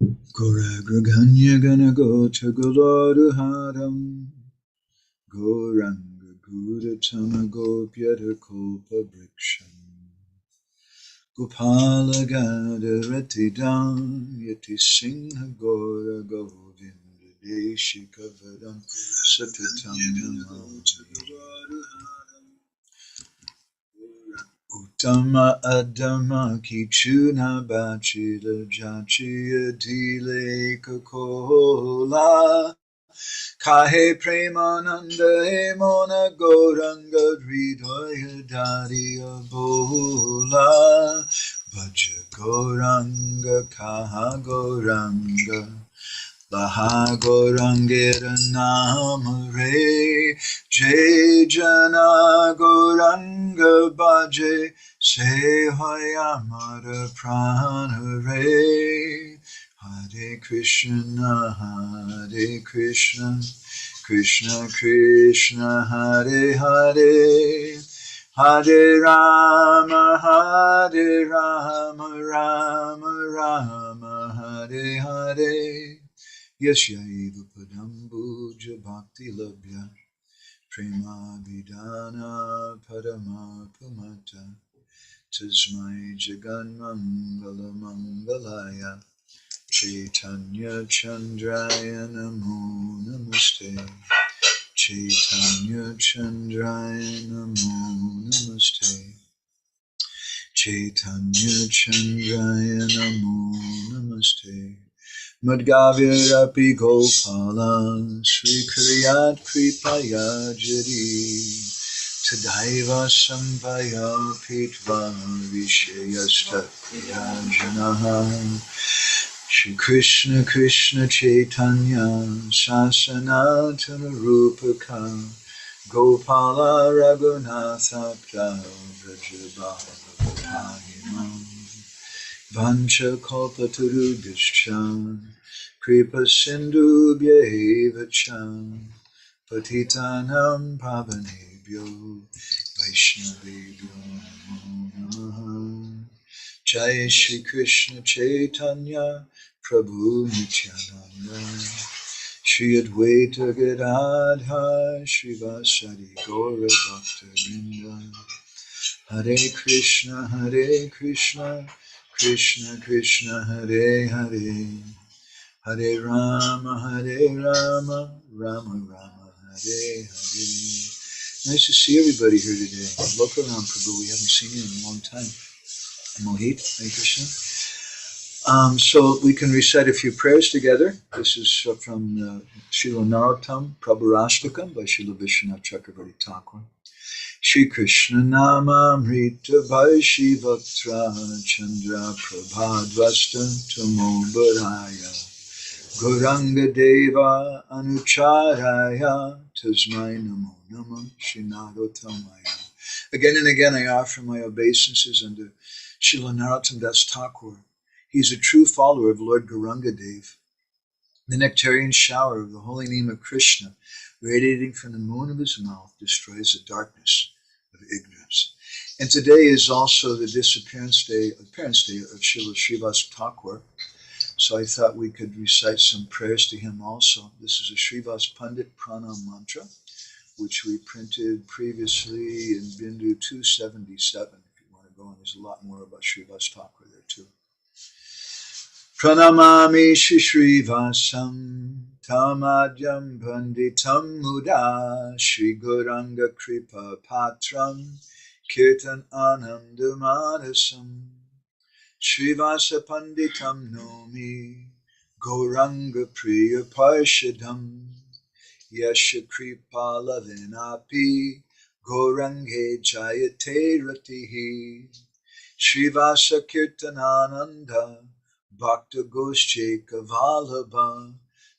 Gauragraganya Ganagota Gularuharam Gauranga Gudatama Gopyata Kopa Briksham Gopala Gada Ratidam Yati Singha Gora Govinda Deshika Vadam Satatam Namaji Uttama Adama Kichuna Bachila Jachia Dile Kakola Kahe Premananda Mona Gauranga Hridaya Dariya Bola Bhaja Gauranga Kaha Gauranga Baha Gaurangera Namare Jai Jana Gauranga Bhaje Se Hoyamara Pranare Hare Krishna Krishna Krishna Hare Hare Hare Rama Rama Rama Hare Hare Yashaiva Padambuja Bhakti Labhya Prema Vidana Padama Pumata Tasmai Jagan Mangala Mangalaya Chaitanya Chandraya Namo Namaste Chaitanya Chandraya Namo Namaste Chaitanya Chandraya Namo Namaste Madhgavirapi Gopala Sri Kriyat Kripaya Jari Tadaiva Samvaya Pitva Vishayasta Yajanaha Shri Krishna Krishna Chaitanya Sasanatana Rupaka Gopala Raghunatha Vrajabhavahimam Vancha Kalpatarubhishcha Kripa Sindhu Bhyaeva Patitanam Pavanebhyo Vaishnavebhyo Namo Namaha Jai Shri Krishna Chaitanya Prabhu Nityananda Shri Advaita Gadadha Shri Vasari Gaura Bhakta Vrinda Hare Krishna Krishna Krishna Hare Hare Hare Rama Rama Rama Hare Hare. Nice to see everybody here today. Lokaram Prabhu, we haven't seen you in a long time. Mohit, Hare Krishna. So we can recite a few prayers together. This is from Srila Narottam Prabharashtakam by Srila Vishwanath Chakravarti Thakur. Shri Krishna Nama Amrita Vaishi Vaktra Chandra Prabhadvasta Tamo Baraya Gauranga Deva Anucharaya Tasmai Namo Nama Shri Narottamaya. Again and again I offer my obeisances unto Srila Narottam Das Thakur. He is a true follower of Lord Gauranga Dev. The nectarian shower of the holy name of Krishna, radiating from the moon of his mouth, destroys the darkness of ignorance. And today is also the appearance day of Srila Srivas Thakur. So I thought we could recite some prayers to him also. This is a Srivas Pandit Pranam mantra, which we printed previously in Bindu 277. If you want to go, and there's a lot more about Srivas Thakur there too. Pranamami Shrivasam Tamadyam Panditam Muda Shri Gauranga Kripa Patram Kirtan Anandamadasam Shrivasa Panditam Nomi Gauranga Priya Parshadam Yasha Kripa Lavinapi Gaurange Jayate Ratihi Shrivasa Kirtanananda Bhakta Gosche Kavalabha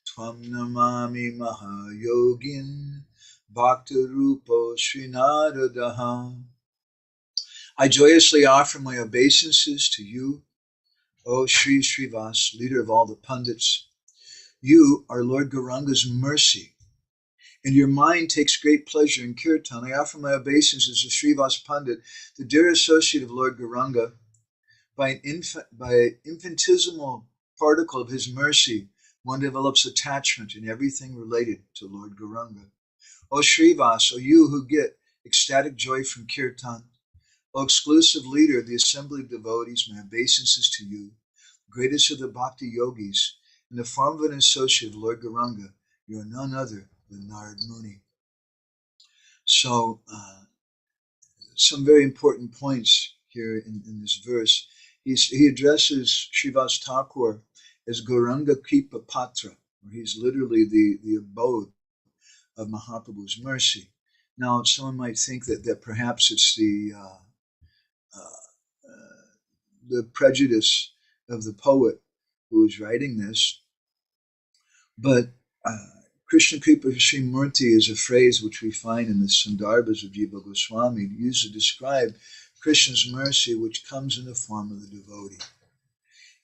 Tvam Namami Mahayogin Bhakta Rupo Srinadadaha. I joyously offer my obeisances to you, O Sri Srivas, leader of all the Pandits. You are Lord Gauranga's mercy, and your mind takes great pleasure in Kirtan. I offer my obeisances to Srivas Pandit, the dear associate of Lord Gauranga. By infinitesimal particle of his mercy, one develops attachment in everything related to Lord Gauranga. O Srivas, O you who get ecstatic joy from Kirtan, O exclusive leader of the assembly of devotees, my obeisances to you, greatest of the bhakti yogis, in the form of an associate of Lord Gauranga, you are none other than Narad Muni. So, some very important points here in this verse. He addresses Srivas Thakur as Gauranga Kripa Patra, or he's literally the abode of Mahaprabhu's mercy. Now, someone might think that perhaps it's the prejudice of the poet who is writing this, but Krishna Kripa Srimurti is a phrase which we find in the Sandarbhas of Jiva Goswami, used to describe Krishna's mercy which comes in the form of the devotee.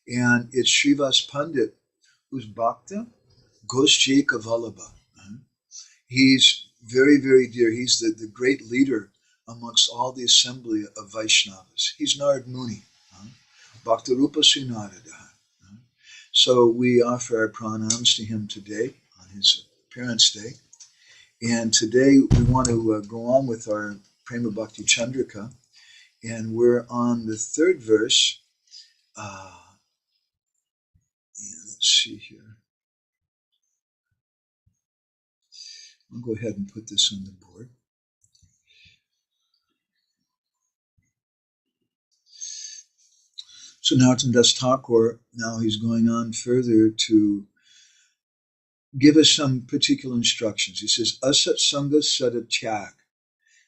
And it's Srivas Pandit who's Bhakta Goscheka Vallabha. He's very, very dear. He's the great leader amongst all the assembly of Vaishnavas. He's Narad Muni, Bhakta Rupa Sri Narada. So we offer our pranams to him today on his appearance day. And today we want to go on with our Prema-bhakti-candrika. And we're on the third verse. Let's see here. I'll go ahead and put this on the board. So Narottam Das Thakur, now he's going on further to give us some particular instructions. He says, Asat Sangha Sada Tyag.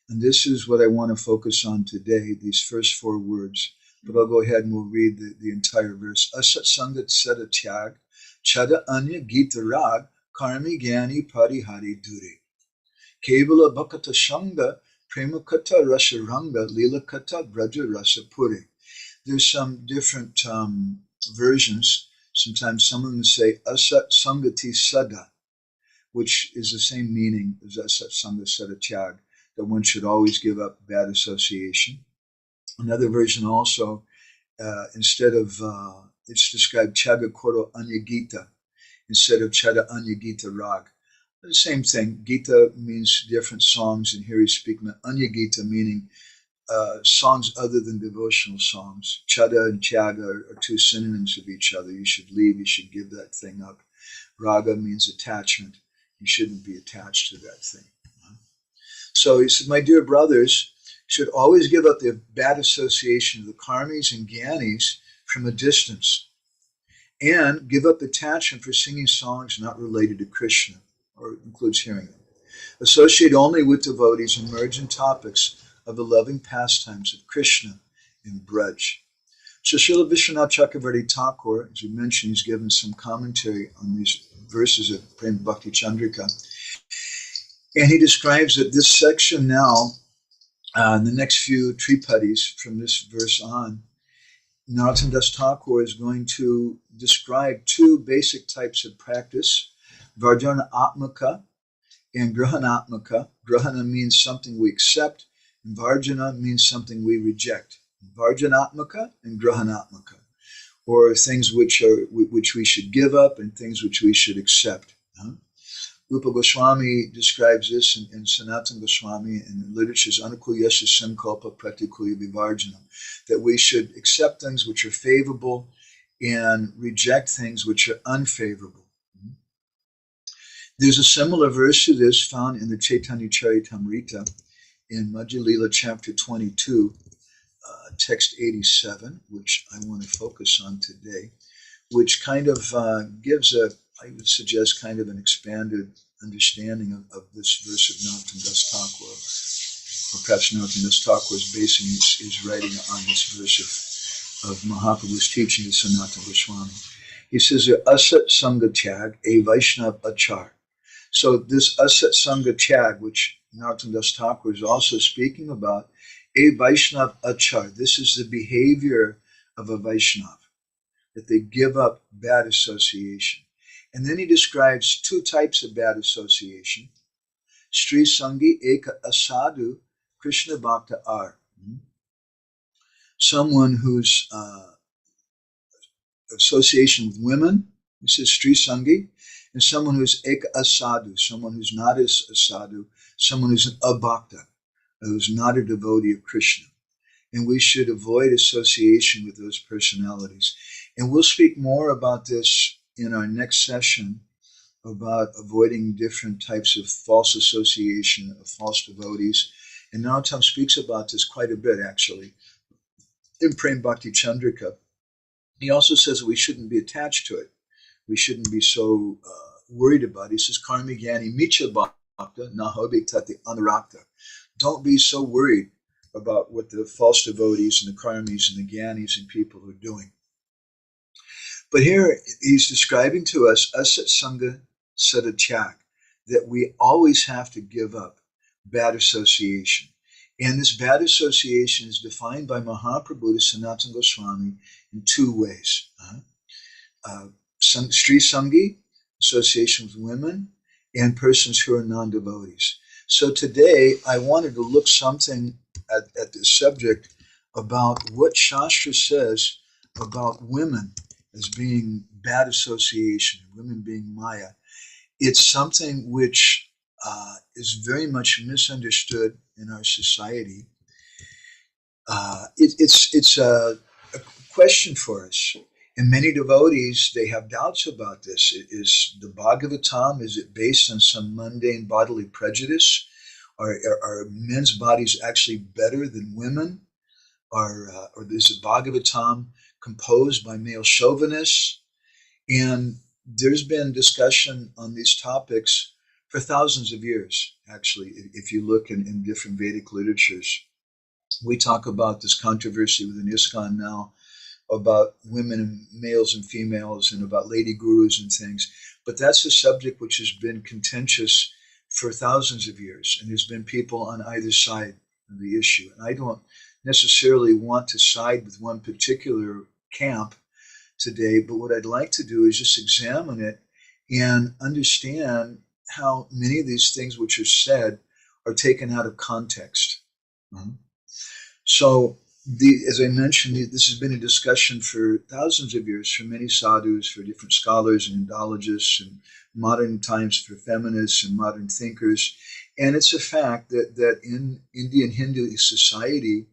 And this is what I want to focus on today, these first four words. But I'll go ahead and we'll read the entire verse. Asat Sangha Sada Tyag, Chada Anya Gita Rag, Karmi Gyani Parihari Dure. Kevala Bhakata Shanga, Prema Kata Rasa Ranga, Lila Kata Braja Rasa Puri. There's some different versions. Sometimes some of them say Asat Sangati Sada, which is the same meaning as Asat Sangha Sada Tyag, that one should always give up bad association. Another version also, instead of, it's described Chaga Koro Anya Gita, instead of Chada Anya Gita Rag. The same thing. Gita means different songs, and here he's speaking of Anya Gita, meaning songs other than devotional songs. Chada and Tyaga are two synonyms of each other. You should leave, you should give that thing up. Raga means attachment. You shouldn't be attached to that thing. So he said, my dear brothers, should always give up the bad association of the karmis and gyanis from a distance, and give up attachment for singing songs not related to Krishna, or includes hearing them. Associate only with devotees and merge in topics of the loving pastimes of Krishna in Braj. So Srila Vishwanath Chakravarti Thakur, as we mentioned, he's given some commentary on these verses of Prema-bhakti-candrika. And he describes that this section now, the next few tripadis from this verse on, Narottam Das Thakur is going to describe two basic types of practice, Vardhana Atmaka and Grahana Atmaka. Grahana means something we accept, and Varjana means something we reject. Varjanatmaka and Grahanatmaka, or things which we should give up and things which we should accept. Rupa Goswami describes this in Sanatana Goswami in literature's Anukulyasya Sankalpa Pratikulya Vivarjana, that we should accept things which are favorable and reject things which are unfavorable. There's a similar verse to this found in the Chaitanya Charitamrita in Madhya Lila chapter 22, text 87, which I want to focus on today, which kind of gives I would suggest, kind of an expanded understanding of this verse of Narottam Das Thakur, or perhaps Narottam Das Thakur is basing his writing on this verse of Mahaprabhu's teaching to Sanatana Goswami. He says, Asat Sangha Tyag, a Vaishnav Achar. So this Asat Sangha Tyag, which Narottam Das Thakur is also speaking about, a Vaishnav Achar. This is the behavior of a Vaishnav, that they give up bad association. And then he describes two types of bad association. Sri Sangi Eka Asadu Krishna Bhakta Ar. Someone who's association with women, this is Sri Sangi, and someone who's ek asadu, someone who's not a sadhu, someone who's an abhakta, who's not a devotee of Krishna. And we should avoid association with those personalities. And we'll speak more about this in our next session, about avoiding different types of false association of false devotees. And Narottam speaks about this quite a bit, actually, in Prema-bhakti-candrika. He also says that we shouldn't be attached to it. We shouldn't be so worried about it. He says, karmi gyani micha bhakta nahobe tati anurakta. Don't be so worried about what the false devotees and the karmis and the gyanis and people are doing. But here he's describing to us asat sangha sadatyak, that we always have to give up bad association. And this bad association is defined by Mahaprabhu Sanatana Goswami in two ways. Sri Sangi, association with women, and persons who are non-devotees. So today I wanted to look something at this subject about what Shastra says about women as being bad association, women being Maya. It's something which is very much misunderstood in our society. It's a question for us. And many devotees, they have doubts about this. Is the Bhagavatam, is it based on some mundane bodily prejudice? Are men's bodies actually better than women? Or is the Bhagavatam composed by male chauvinists? And there's been discussion on these topics for thousands of years, actually, if you look in different Vedic literatures. We talk about this controversy within ISKCON now about women and males and females and about lady gurus and things. But that's a subject which has been contentious for thousands of years, and there's been people on either side of the issue. And I don't necessarily want to side with one particular camp today, but what I'd like to do is just examine it and understand how many of these things which are said are taken out of context. So, as I mentioned, this has been a discussion for thousands of years, for many sadhus, for different scholars and Indologists, and modern times for feminists and modern thinkers. And it's a fact that in Indian Hindu society,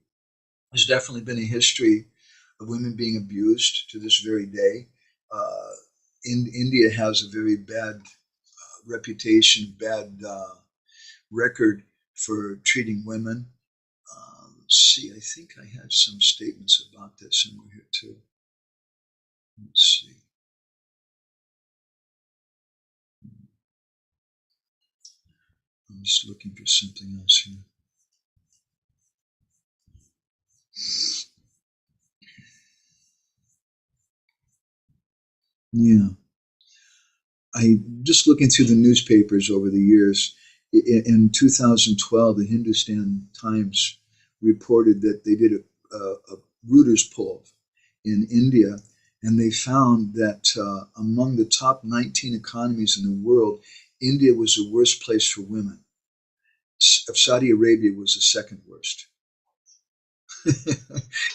there's definitely been a history of women being abused to this very day. India has a very bad reputation, bad record for treating women. Let's see, I think I had some statements about that somewhere here too. Let's see. I'm just looking for something else here. Yeah. I'm just looking through the newspapers over the years. In 2012, the Hindustan Times reported that they did a Reuters poll in India, and they found that among the top 19 economies in the world, India was the worst place for women. Saudi Arabia was the second worst.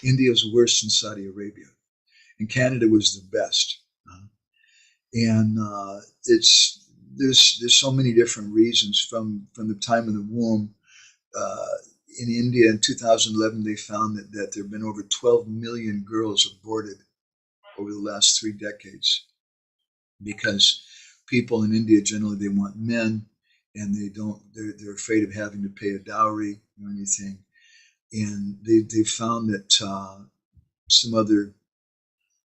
India was worse than Saudi Arabia, and Canada was the best. And there's so many different reasons from the time of the womb. In India in 2011, they found that there have been over 12 million girls aborted over the last 3 decades, because people in India generally, they want men, and they're afraid of having to pay a dowry or anything. And they found that some other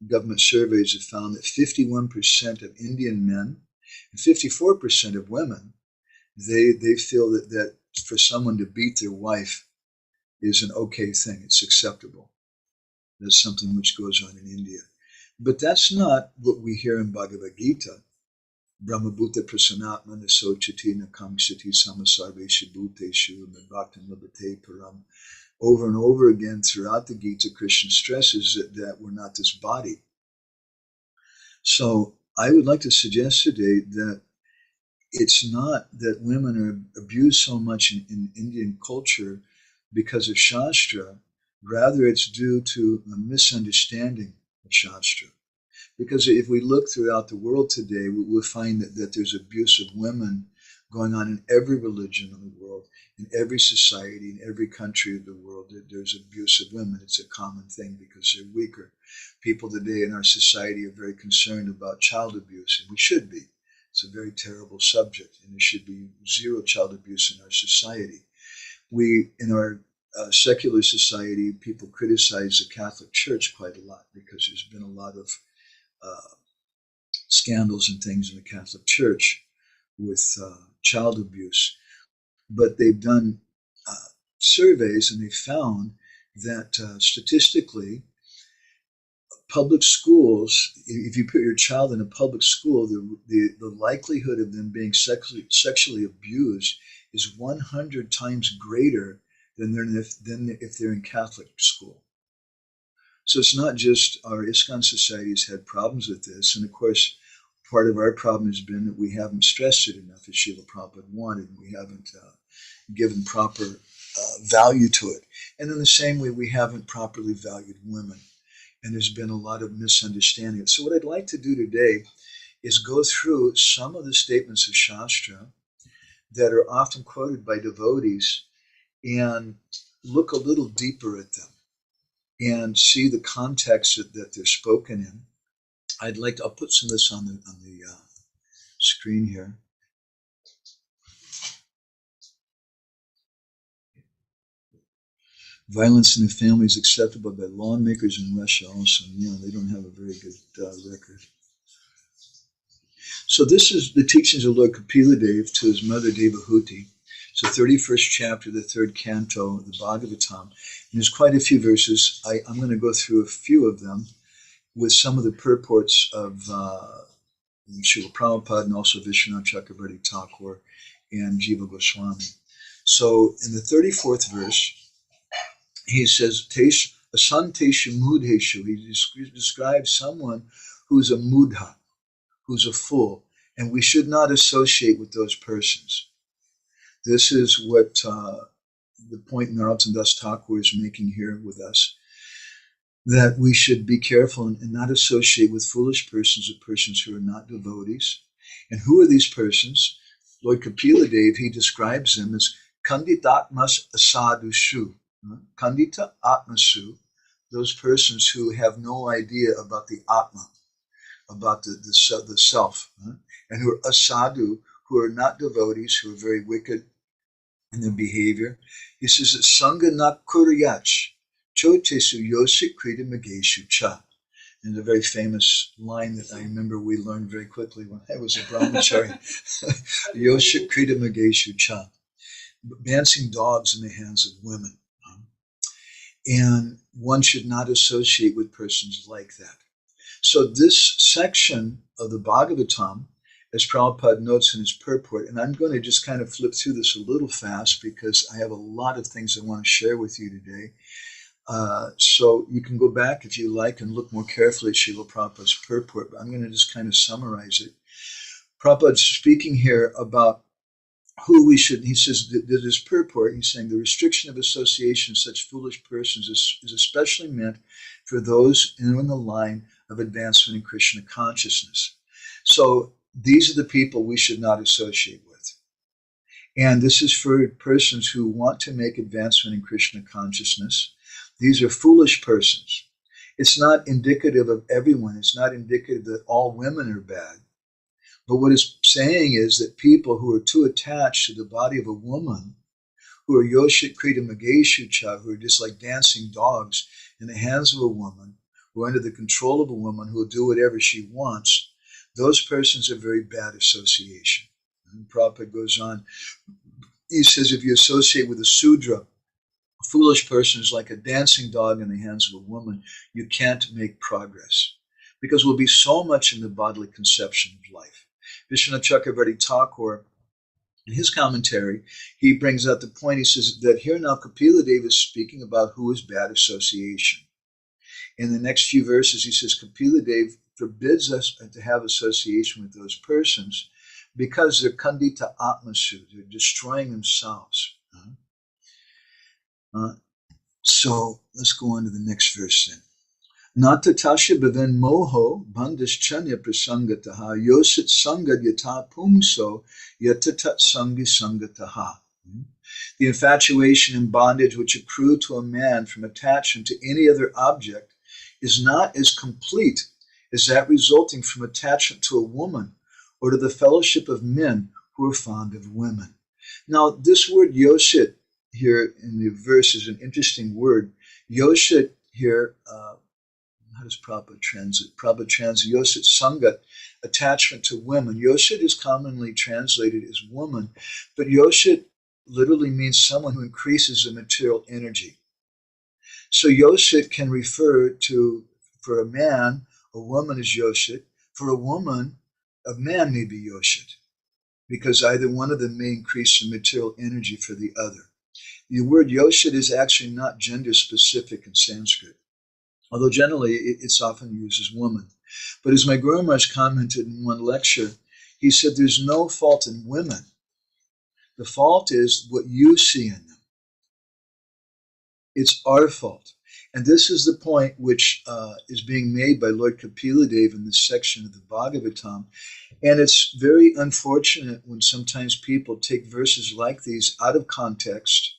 government surveys have found that 51% of Indian men and 54% of women, they feel that for someone to beat their wife is an okay thing. It's acceptable. That's something which goes on in India. But that's not what we hear in Bhagavad Gita. Brahmabhuta prasanatma nasochati nakamshati samasarveshu bhuteshu medbhaktam labhate param. Over and over again throughout the Gita, Krishna stresses that we're not this body. So I would like to suggest today that it's not that women are abused so much in Indian culture because of Shastra. Rather, it's due to a misunderstanding of Shastra. Because if we look throughout the world today, we'll find that there's abuse of women going on in every religion in the world, in every society, in every country of the world. There's abuse of women. It's a common thing because they're weaker. People today in our society are very concerned about child abuse, and we should be. It's a very terrible subject, and there should be zero child abuse in our society. We, in our secular society, people criticize the Catholic Church quite a lot because there's been a lot of scandals and things in the Catholic Church with child abuse. But they've done surveys, and they found that statistically, public schools, if you put your child in a public school, the likelihood of them being sexually abused is 100 times greater than if they're in Catholic school. So it's not just our ISKCON societies had problems with this. And of course, part of our problem has been that we haven't stressed it enough as Srila Prabhupada wanted. We haven't given proper value to it. And in the same way, we haven't properly valued women. And there's been a lot of misunderstanding. So what I'd like to do today is go through some of the statements of Shastra that are often quoted by devotees and look a little deeper at them and see the context that they're spoken in. I'll put some of this on the screen here. Violence in the family is acceptable by lawmakers in Russia also. They don't have a very good record. So this is the teachings of Lord Kapila Dev to his mother Devahuti. It's the 31st chapter, the 3rd canto of the Bhagavatam. And there's quite a few verses. I'm going to go through a few of them with some of the purports of Srila Prabhupada and also Vishwanath Chakravarti Thakur and Jiva Goswami. So in the 34th verse, he says, Asanteshu mudheshu. He describes someone who's a mudha, who's a fool, and we should not associate with those persons. This is what the point Narottam Das Thakur is making here with us, that we should be careful and not associate with foolish persons or persons who are not devotees. And who are these persons? Lord Kapila Dev, he describes them as Kanditatmas Asadushu. Kandita Atmasu, those persons who have no idea about the Atma, about the self, and who are asadu, who are not devotees, who are very wicked in their behavior. He says that Sangha nak kuryach, chotesu yosik krita mageshu cha. And a very famous line that I remember we learned very quickly when I was a brahmachari. Yosik krita mageshu cha. Dancing dogs in the hands of women. And one should not associate with persons like that. So this section of the Bhagavatam, as Prabhupada notes in his purport, and I'm going to just kind of flip through this a little fast because I have a lot of things I want to share with you today. So you can go back if you like and look more carefully at Srila Prabhupada's purport, but I'm going to just kind of summarize it. Prabhupada's speaking here about who we should, he says that his purport, he's saying the restriction of association with such foolish persons is especially meant for those in the line of advancement in Krishna consciousness. So these are the people we should not associate with. And this is for persons who want to make advancement in Krishna consciousness. These are foolish persons. It's not indicative of everyone. It's not indicative that all women are bad. But what it's saying is that people who are too attached to the body of a woman, who are yoshit krita mageshucha, who are just like dancing dogs in the hands of a woman, who are under the control of a woman, who will do whatever she wants, those persons are very bad association. And Prabhupada goes on, he says if you associate with a Sudra, a foolish person is like a dancing dog in the hands of a woman, you can't make progress. Because we'll be so much in the bodily conception of life. Vishwanath Chakravarti Thakur, in his commentary, he brings out the point, he says that here now Kapila Dev is speaking about who is bad association. In the next few verses, he says Kapila Dev forbids us to have association with those persons because they're kandita atmasu, they're destroying themselves. So let's go on to the next verse then. Nata tasya bhavan moho bandhaschanya prasangataha yosit sangad yata pumso yatatat sangi sangataha. The infatuation and bondage which accrue to a man from attachment to any other object is not as complete as that resulting from attachment to a woman or to the fellowship of men who are fond of women. Now, this word yoshit here in the verse is an interesting word. Yoshit here, how does Prabhupada translate? Prabhupada translates yoshit sangat, attachment to women. Yoshit is commonly translated as woman, but yoshit literally means someone who increases the material energy. So yoshit can refer to, for a man, a woman is yoshit. For a woman, a man may be yoshit, because either one of them may increase the material energy for the other. The word yoshit is actually not gender specific in Sanskrit, although generally it's often used as woman. But as my Guru Maharaj commented in one lecture, he said there's no fault in women. The fault is what you see in them. It's our fault. And this is the point which is being made by Lord Kapila Dev in this section of the Bhagavatam. And it's very unfortunate when sometimes people take verses like these out of context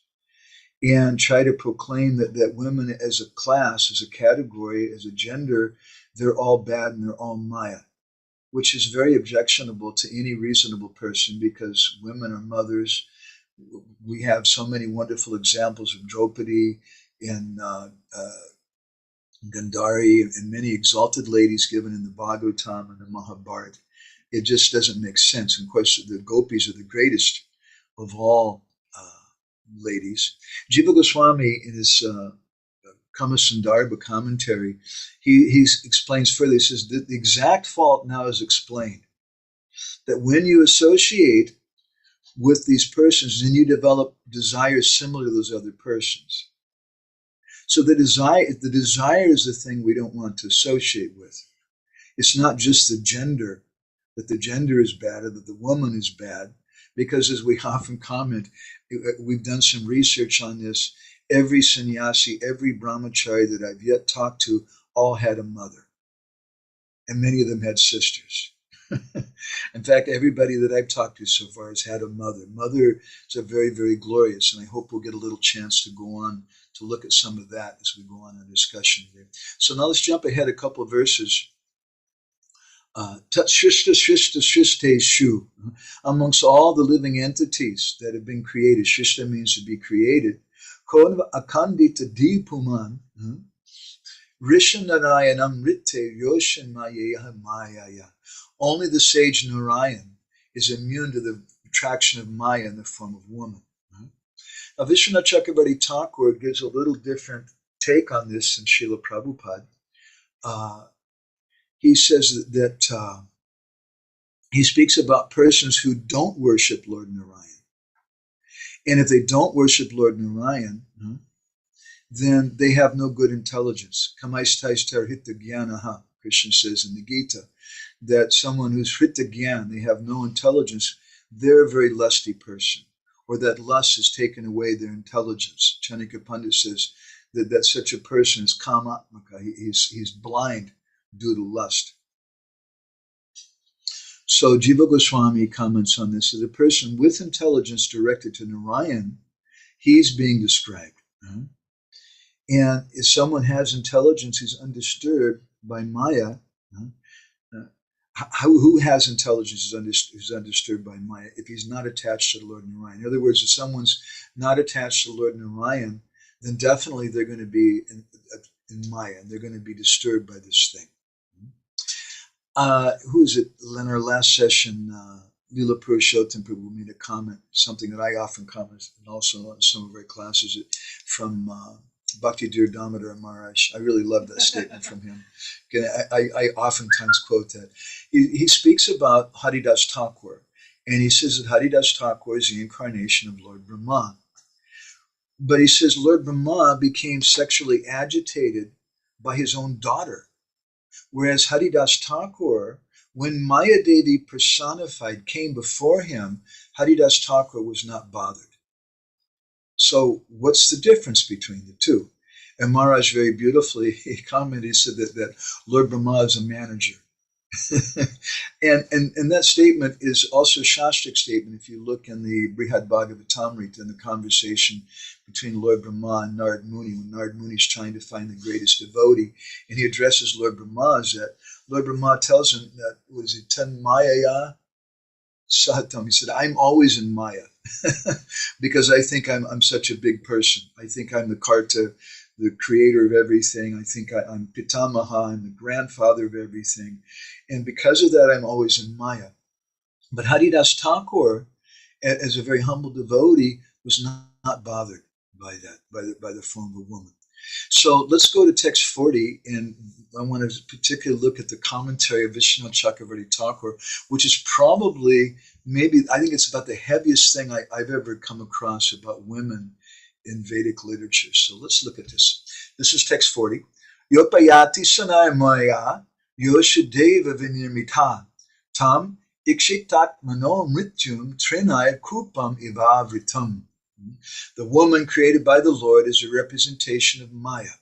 and try to proclaim that women as a class, as a category, as a gender, they're all bad and they're all Maya, which is very objectionable to any reasonable person, because women are mothers. We have so many wonderful examples of Draupadi and Gandhari and many exalted ladies given in the Bhagavatam and the Mahabharata. It just doesn't make sense. And of course, the gopis are the greatest of all ladies. Jiva Goswami, in his Kama Sandarbha commentary, he explains further. He says that the exact fault now is explained. That when you associate with these persons, then you develop desires similar to those other persons. So the desire is the thing we don't want to associate with. It's not just the gender, that the gender is bad or that the woman is bad, because as we often comment, we've done some research on this. Every sannyasi, every brahmachari that I've yet talked to, all had a mother. And many of them had sisters. In fact, everybody that I've talked to so far has had a mother. Mother is a very, very glorious, and I hope we'll get a little chance to go on to look at some of that as we go on in discussion here. So now let's jump ahead a couple of verses. Tat Shrishta Shrishta Shristeshu, amongst all the living entities that have been created. Shrishta means to be created. Konva Akandita Dipuman, Rishanarayanam Ritte Yoshin Maya. Only the sage Narayan is immune to the attraction of Maya in the form of woman. Now, Vishwanath Chakravarti Thakur gives a little different take on this than Srila Prabhupada. He says that he speaks about persons who don't worship Lord Narayan. And if they don't worship Lord Narayan, then they have no good intelligence. Kamaistaistar hita gyanaha, Krishna says in the Gita, that someone who's hrita gyan, they have no intelligence, they're a very lusty person, or that lust has taken away their intelligence. Chanika Pandit says that such a person is kamatmaka, he's blind due to lust. So Jiva Goswami comments on this as a person with intelligence directed to Narayan, he's being described. And if someone has intelligence who's undisturbed by Maya, who has intelligence who's undisturbed by Maya if he's not attached to the Lord Narayan? In other words, if someone's not attached to the Lord Narayan, then definitely they're going to be in Maya, and they're going to be disturbed by this thing. Who is it? In our last session, Lila Purushottam Prabhu made a comment, something that I often comment, and also in some of our classes, from Bhakti Dear Damodar Maharaj. I really love that statement from him. Again, I oftentimes quote that. He speaks about Haridas Thakur, and he says that Haridas Thakur is the incarnation of Lord Brahma. But he says Lord Brahma became sexually agitated by his own daughter. Whereas Haridas Thakur, when Maya Devi personified came before him, Haridas Thakur was not bothered. So what's the difference between the two? And Maharaj very beautifully, he commented, he said that Lord Brahma is a manager. and that statement is also a Shastric statement. If you look in the Brihad Bhagavatamrita, in the conversation between Lord Brahma and Narad Muni, when Narad Muni is trying to find the greatest devotee, and he addresses Lord Brahma as that, Lord Brahma tells him that, was it Tan Mayaya Sahatam? He said, I'm always in Maya because I think I'm such a big person. I think I'm the Karta, the creator of everything. I think I'm Pitamaha, I'm the grandfather of everything. And because of that, I'm always in Maya. But Haridas Thakur, as a very humble devotee, was not bothered by that, by the form of a woman. So let's go to text 40, and I want to particularly look at the commentary of Vishwanath Chakravarti Thakur, which is probably, maybe, I think it's about the heaviest thing I've ever come across about women in Vedic literature. So let's look at this. This is text 40. Yopayati sanay maya yoshadeva vinirmita tam ikshitat mano mrityum trinay kupam ivavritam. The woman created by the Lord is a representation of Maya.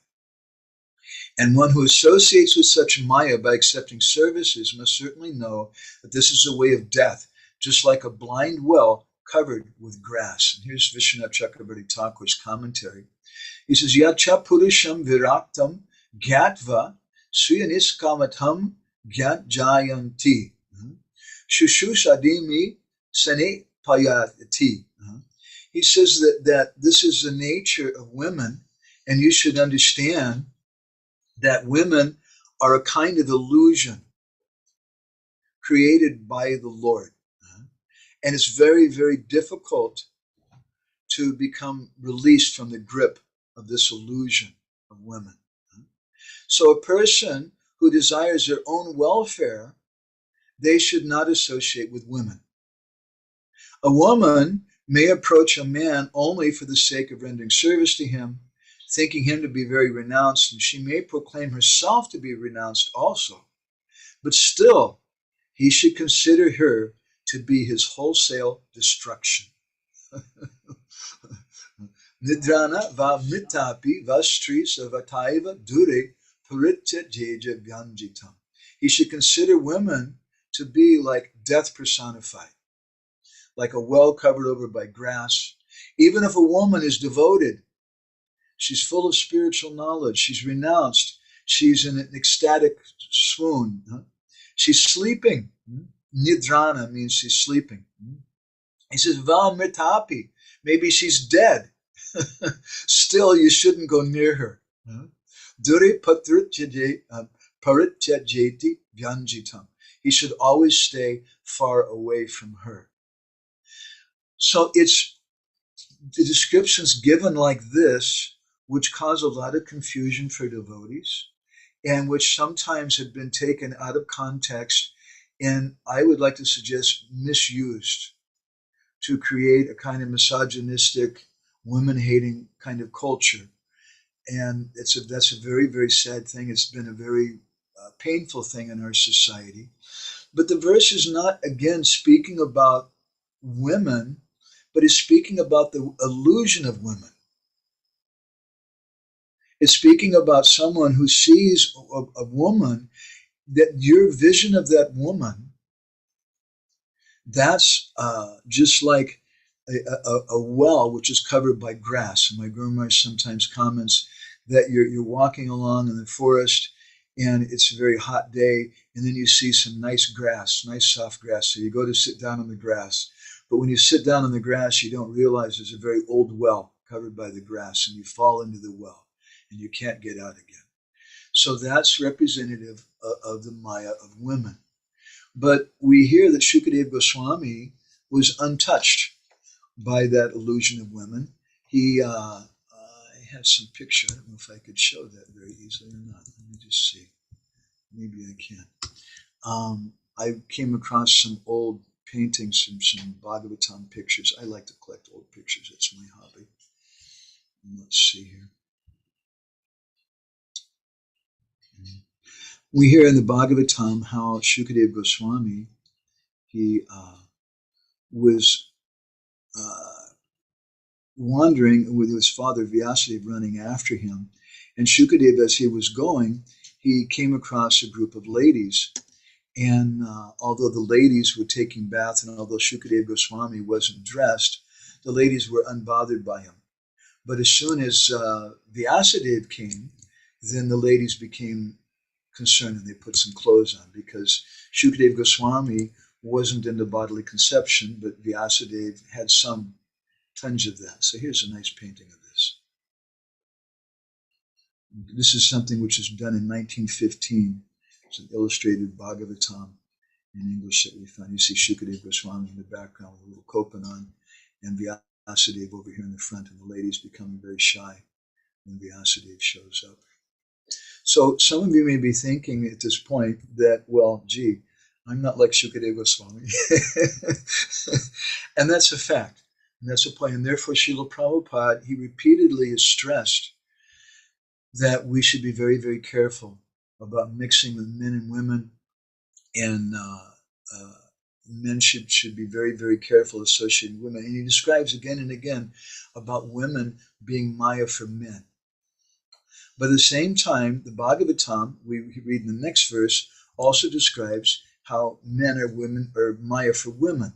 And one who associates with such Maya by accepting services must certainly know that this is a way of death, just like a blind well covered with grass. And here's Vishwanath Chakravarti Thakur's commentary. He says, Yacha Purusham Viraktam Gyatva Suyaniskamatam Gyat Jayanti Shushushadimi Sane Payati. He says that this is the nature of women, and you should understand that women are a kind of illusion created by the Lord. And it's very, very difficult to become released from the grip of this illusion of women. So a person who desires their own welfare, they should not associate with women. A woman may approach a man only for the sake of rendering service to him, thinking him to be very renounced, and she may proclaim herself to be renounced also. But still, he should consider her to be his wholesale destruction. Nidrana va mritapi vastri savataiva dure paritya jeja vyanjitam. He should consider women to be like death personified, like a well covered over by grass. Even if a woman is devoted, she's full of spiritual knowledge, she's renounced, she's in an ecstatic swoon, she's sleeping. Nidrana means she's sleeping. He says, Va mritapi, maybe she's dead. Still, you shouldn't go near her. Dure paritya jeti vyanjitam. He should always stay far away from her. So it's the descriptions given like this, which cause a lot of confusion for devotees, and which sometimes have been taken out of context, and I would like to suggest misused to create a kind of misogynistic, women-hating kind of culture. And that's a very, very sad thing. It's been a very painful thing in our society. But the verse is not, again, speaking about women, but it's speaking about the illusion of women. It's speaking about someone who sees a woman, that your vision of that woman, that's just like a well which is covered by grass. And my Guru Maharaj sometimes comments that you're walking along in the forest and it's a very hot day, and then you see some nice grass, nice soft grass. So you go to sit down on the grass. But when you sit down on the grass, you don't realize there's a very old well covered by the grass, and you fall into the well and you can't get out again. So that's representative of the Maya of women. But we hear that Srila Jiva Goswami was untouched by that illusion of women. I have some picture. I don't know if I could show that very easily or not. Let me just see. Maybe I can. I came across some old paintings and some Bhagavatam pictures. I like to collect old pictures. That's my hobby. Let's see here. We hear in the Bhagavatam how Srila Goswami, he was wandering with his father Vyasadeva running after him, And Shukadeva, as he was going, he came across a group of ladies. And although the ladies were taking baths, and although Shukadeva Goswami wasn't dressed, the ladies were unbothered by him. But as soon as Vyasadeva came, then the ladies became concerned and they put some clothes on, because Shukadeva Goswami wasn't into bodily conception, but Vyasadeva had some tinge of that. So here's a nice painting of this. This is something which was done in 1915. It's an illustrated Bhagavatam in English that we found. You see Shukadeva Goswami in the background with a little kopan on, and Vyasadeva over here in the front, and the ladies becoming very shy when Vyasadeva shows up. So some of you may be thinking at this point that, well, gee, I'm not like Shukadeva Goswami. And that's a fact. And that's a point. And therefore, Srila Prabhupada, he repeatedly has stressed that we should be very, very careful about mixing with men and women. And men should be very, very careful associating women. And he describes again and again about women being Maya for men. But at the same time, the Bhagavatam, we read in the next verse, also describes how men or women are Maya for women.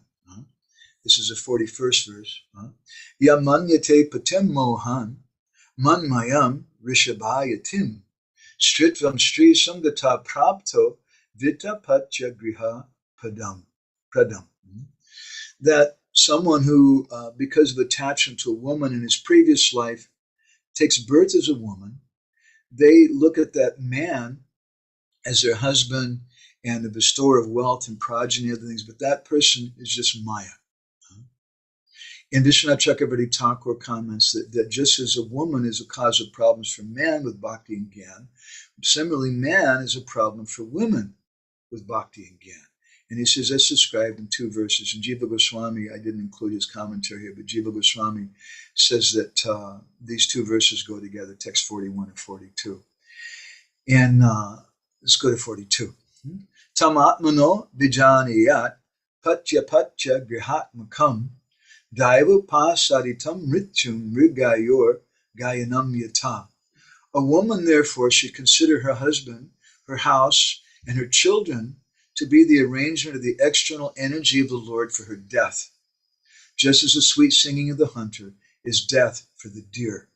This is the 41st verse. Yamanyate patem mohan manmayam rishabhayatim stritvam stri samgata prapto vita patya griha pradam. That someone who, because of attachment to a woman in his previous life, takes birth as a woman, they look at that man as their husband and the bestower of wealth and progeny and other things, but that person is just Maya. And Vishwanath Chakravarti Thakur comments that just as a woman is a cause of problems for man with bhakti and gyan, similarly, man is a problem for women with bhakti and gyan. And he says that's described in 2 verses. And Jiva Goswami, I didn't include his commentary here, but Jiva Goswami says that these 2 verses go together, text 41 and 42. And let's go to 42. Tam atmano vijaniyat patya grihatmakam daiva pasaritam mrityum mrigayor gayanam yata. A woman, therefore, should consider her husband, her house, and her children to be the arrangement of the external energy of the Lord for her death, just as the sweet singing of the hunter is death for the deer.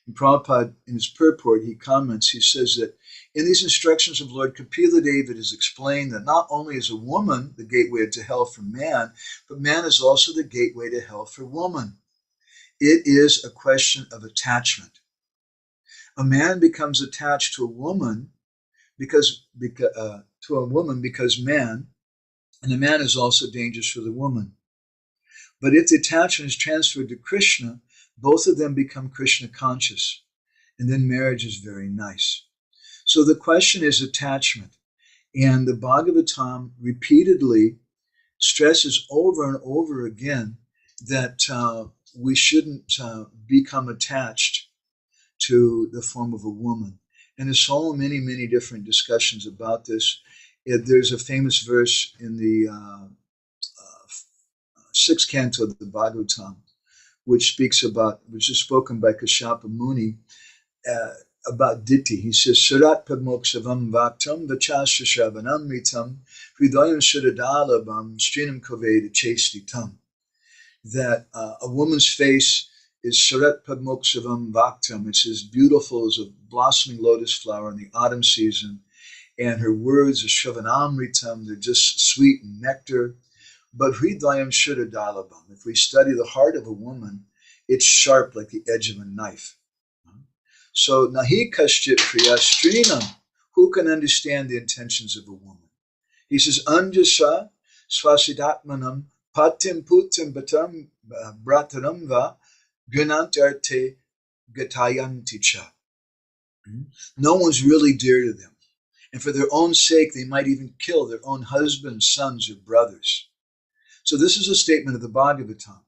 And Prabhupada, in his purport, he comments, he says that in these instructions of Lord Kapila Deva, it is explained that not only is a woman the gateway to hell for man, but man is also the gateway to hell for woman. It is a question of attachment. A man becomes attached to a woman because man, and the man is also dangerous for the woman. But if the attachment is transferred to Krishna, both of them become Krishna conscious, and then marriage is very nice. So the question is attachment, and the Bhagavatam repeatedly stresses over and over again that we shouldn't become attached to the form of a woman. And there's so many, many different discussions about this. There's a famous verse in the 6th canto of the Bhagavatam, which is spoken by Kashyapa Muni about Diti. He says, Surat Padmoksavam Vaktam Vachasya Shravanam Ritam Hridayam Shuddhalabam Strinam Kaveda Chestitam. That a woman's face is Surat Padmoksavam Vaktam. It's as beautiful as a blossoming lotus flower in the autumn season. And her words are Shravanamritam. They're just sweet nectar. But Hridayam Shuddhalabam. If we study the heart of a woman, it's sharp like the edge of a knife. So Nahi Kashchit Priya Strinam. Who can understand the intentions of a woman? He says, Anjasa Swasidatmanam Patim Putim Batam Brataram Va Gunantarte Gatayanticha. No one's really dear to them. And for their own sake, they might even kill their own husbands, sons, or brothers. So this is a statement of the Bhagavatam.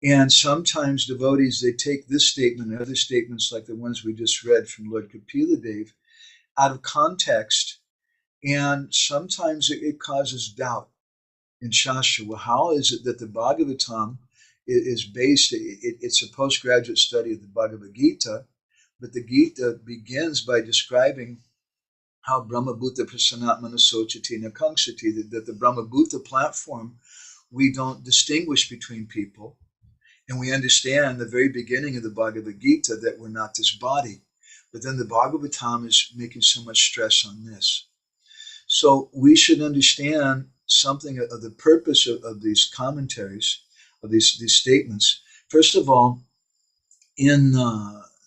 And sometimes devotees, they take this statement and other statements like the ones we just read from Lord Kapila Deva out of context. And sometimes it causes doubt in Shastra. Well, how is it that the Bhagavatam is based, it's a postgraduate study of the Bhagavad Gita, But the Gita begins by describing how Brahma-bhuta prasanatmana sochati nakangsati, that the Brahma-bhuta platform, we don't distinguish between people. And we understand the very beginning of the Bhagavad Gita that we're not this body. But then the Bhagavatam is making so much stress on this. So we should understand something of the purpose of these commentaries, of these statements. First of all, in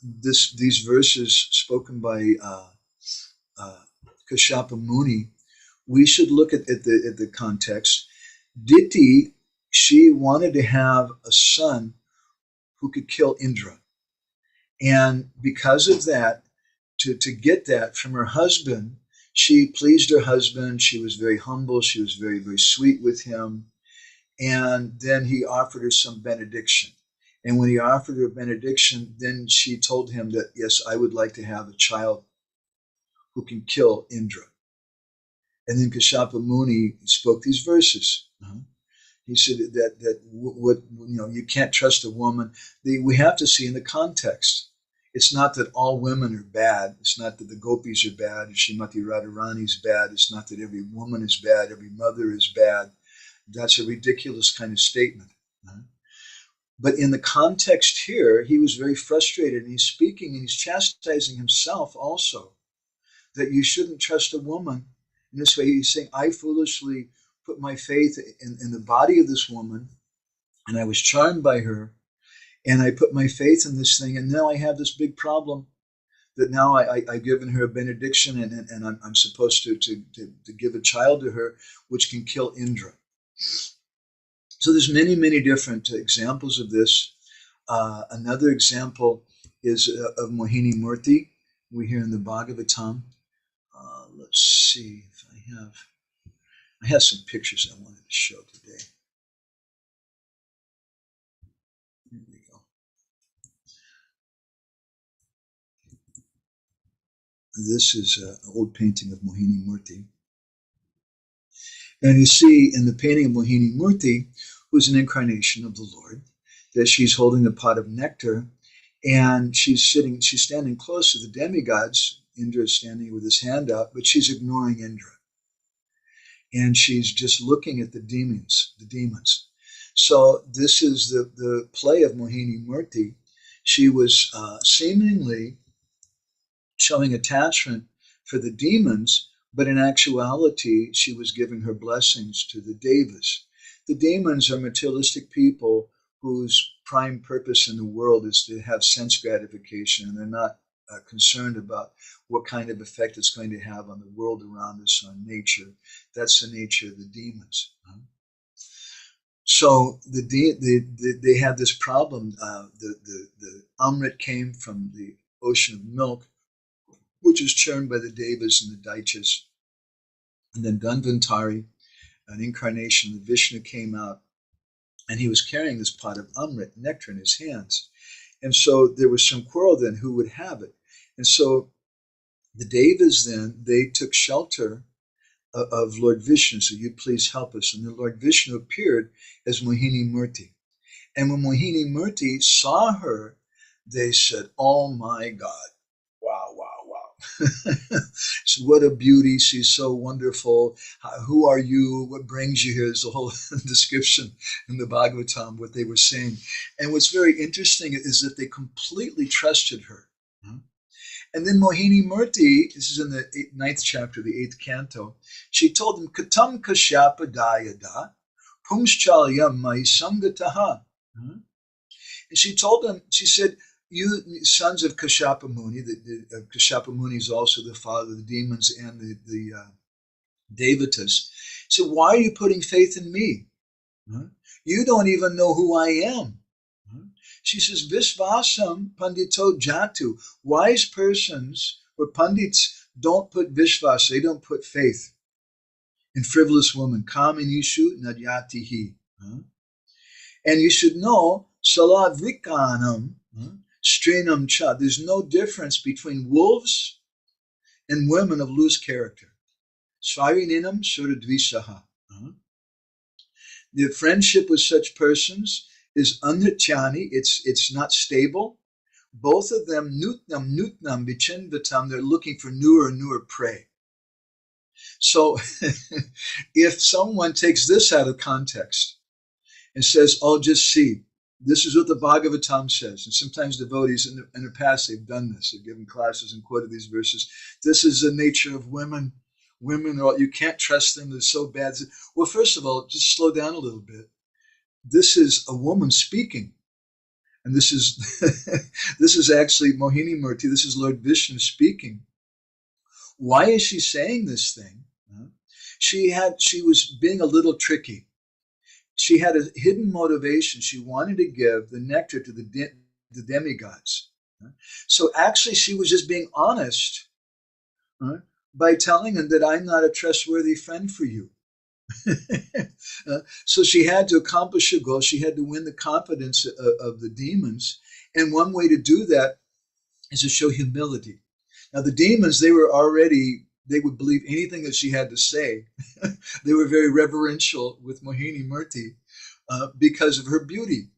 these verses spoken by Kashyapa Muni, we should look at the context. Diti, she wanted to have a son who could kill Indra. And because of that, to get that from her husband, she pleased her husband. She was very humble. She was very, very sweet with him. And then he offered her some benediction. And when he offered her a benediction, then she told him that, yes, I would like to have a child who can kill Indra. And then Kashyapa Muni spoke these verses. He said that you can't trust a woman. We have to see in the context. It's not that all women are bad. It's not that the gopis are bad. Srimati Radharani is bad. It's not that every woman is bad. Every mother is bad. That's a ridiculous kind of statement. But in the context here, he was very frustrated, and he's speaking and he's chastising himself also, that you shouldn't trust a woman in this way. He's saying, I foolishly put my faith in the body of this woman, and I was charmed by her, and I put my faith in this thing, and now I have this big problem that now I've given her a benediction, and I'm supposed to give a child to her, which can kill Indra. So there's many, many different examples of this. Another example is of Mohini Murti. We hear in the Bhagavatam. Let's see if I have some pictures I wanted to show today. Here we go. This is an old painting of Mohini Murti. And you see in the painting of Mohini Murti, who's an incarnation of the Lord, that she's holding a pot of nectar, and she's standing close to the demigods. Indra is standing with his hand out, but she's ignoring Indra. And she's just looking at the demons. So this is the play of Mohini Murti. She was seemingly showing attachment for the demons, but in actuality, she was giving her blessings to the devas. The demons are materialistic people whose prime purpose in the world is to have sense gratification, and they're not concerned about what kind of effect it's going to have on the world around us, on nature. That's the nature of the demons. So they had this problem. The Amrit came from the ocean of milk, which is churned by the devas and the daityas. And then Dhanvantari, an incarnation of Vishnu, came out, and he was carrying this pot of Amrit, nectar, in his hands. And so there was some quarrel then who would have it. And so the devas then, they took shelter of Lord Vishnu. So you please help us. And the Lord Vishnu appeared as Mohini Murti. And when Mohini Murti saw her, they said, oh my God, wow, wow, wow. So what a beauty. She's so wonderful. Who are you? What brings you here? Is the whole description in the Bhagavatam, what they were saying. And what's very interesting is that they completely trusted her. And then Mohini Murti, this is in the 9th chapter, the 8th canto, she told them, Katam Kashyapa Dayada, Pumschalyam Mai Sangataha. And she told them, she said, you sons of Kashyapa Muni, Kashyapa Muni is also the father of the demons and the Devatas. So why are you putting faith in me? You don't even know who I am. She says, Vishvasam Pandito Jatu. Wise persons or Pandits don't put Vishvas, they don't put faith in frivolous women. Kaminishu Nadyatihi. And you should know, Salavikanam, Strinam Cha. There's no difference between wolves and women of loose character. Svarinam Suradvisaha. The friendship with such persons is anrityani, it's not stable. Both of them, nutnam vichinvatam, they're looking for newer and newer prey. So if someone takes this out of context and says, oh, just see, this is what the Bhagavatam says. And sometimes devotees in the past, they've done this. They've given classes and quoted these verses. This is the nature of women. Women, you can't trust them. They're so bad. Well, first of all, just slow down a little bit. This is a woman speaking. And this is this is actually Mohini Murti. This is Lord Vishnu speaking. Why is she saying this thing? She was being a little tricky. She had a hidden motivation. She wanted to give the nectar to the demigods. So actually, she was just being honest by telling them that I'm not a trustworthy friend for you. So she had to accomplish her goal. She had to win the confidence of the demons. And one way to do that is to show humility. Now, the demons, they would believe anything that she had to say. They were very reverential with Mohini Murti because of her beauty.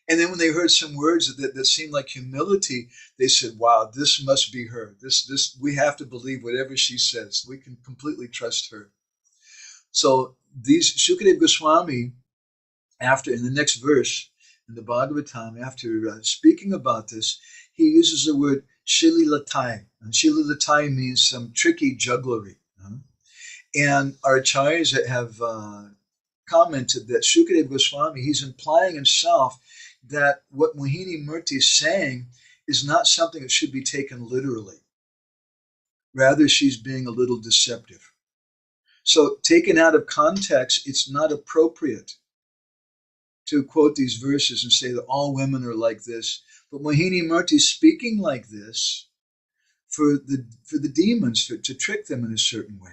And then when they heard some words that seemed like humility, they said, wow, this must be her. This we have to believe whatever she says. We can completely trust her. So Shukadev Goswami, in the next verse in the Bhagavatam, after speaking about this, he uses the word shililatai. And shililatai means some tricky jugglery. And our acharyas have commented that Shukadev Goswami, he's implying himself that what Mohini Murti is saying is not something that should be taken literally. Rather, she's being a little deceptive. So taken out of context, it's not appropriate to quote these verses and say that all women are like this. But Mohini Murti is speaking like this for the demons, to trick them in a certain way.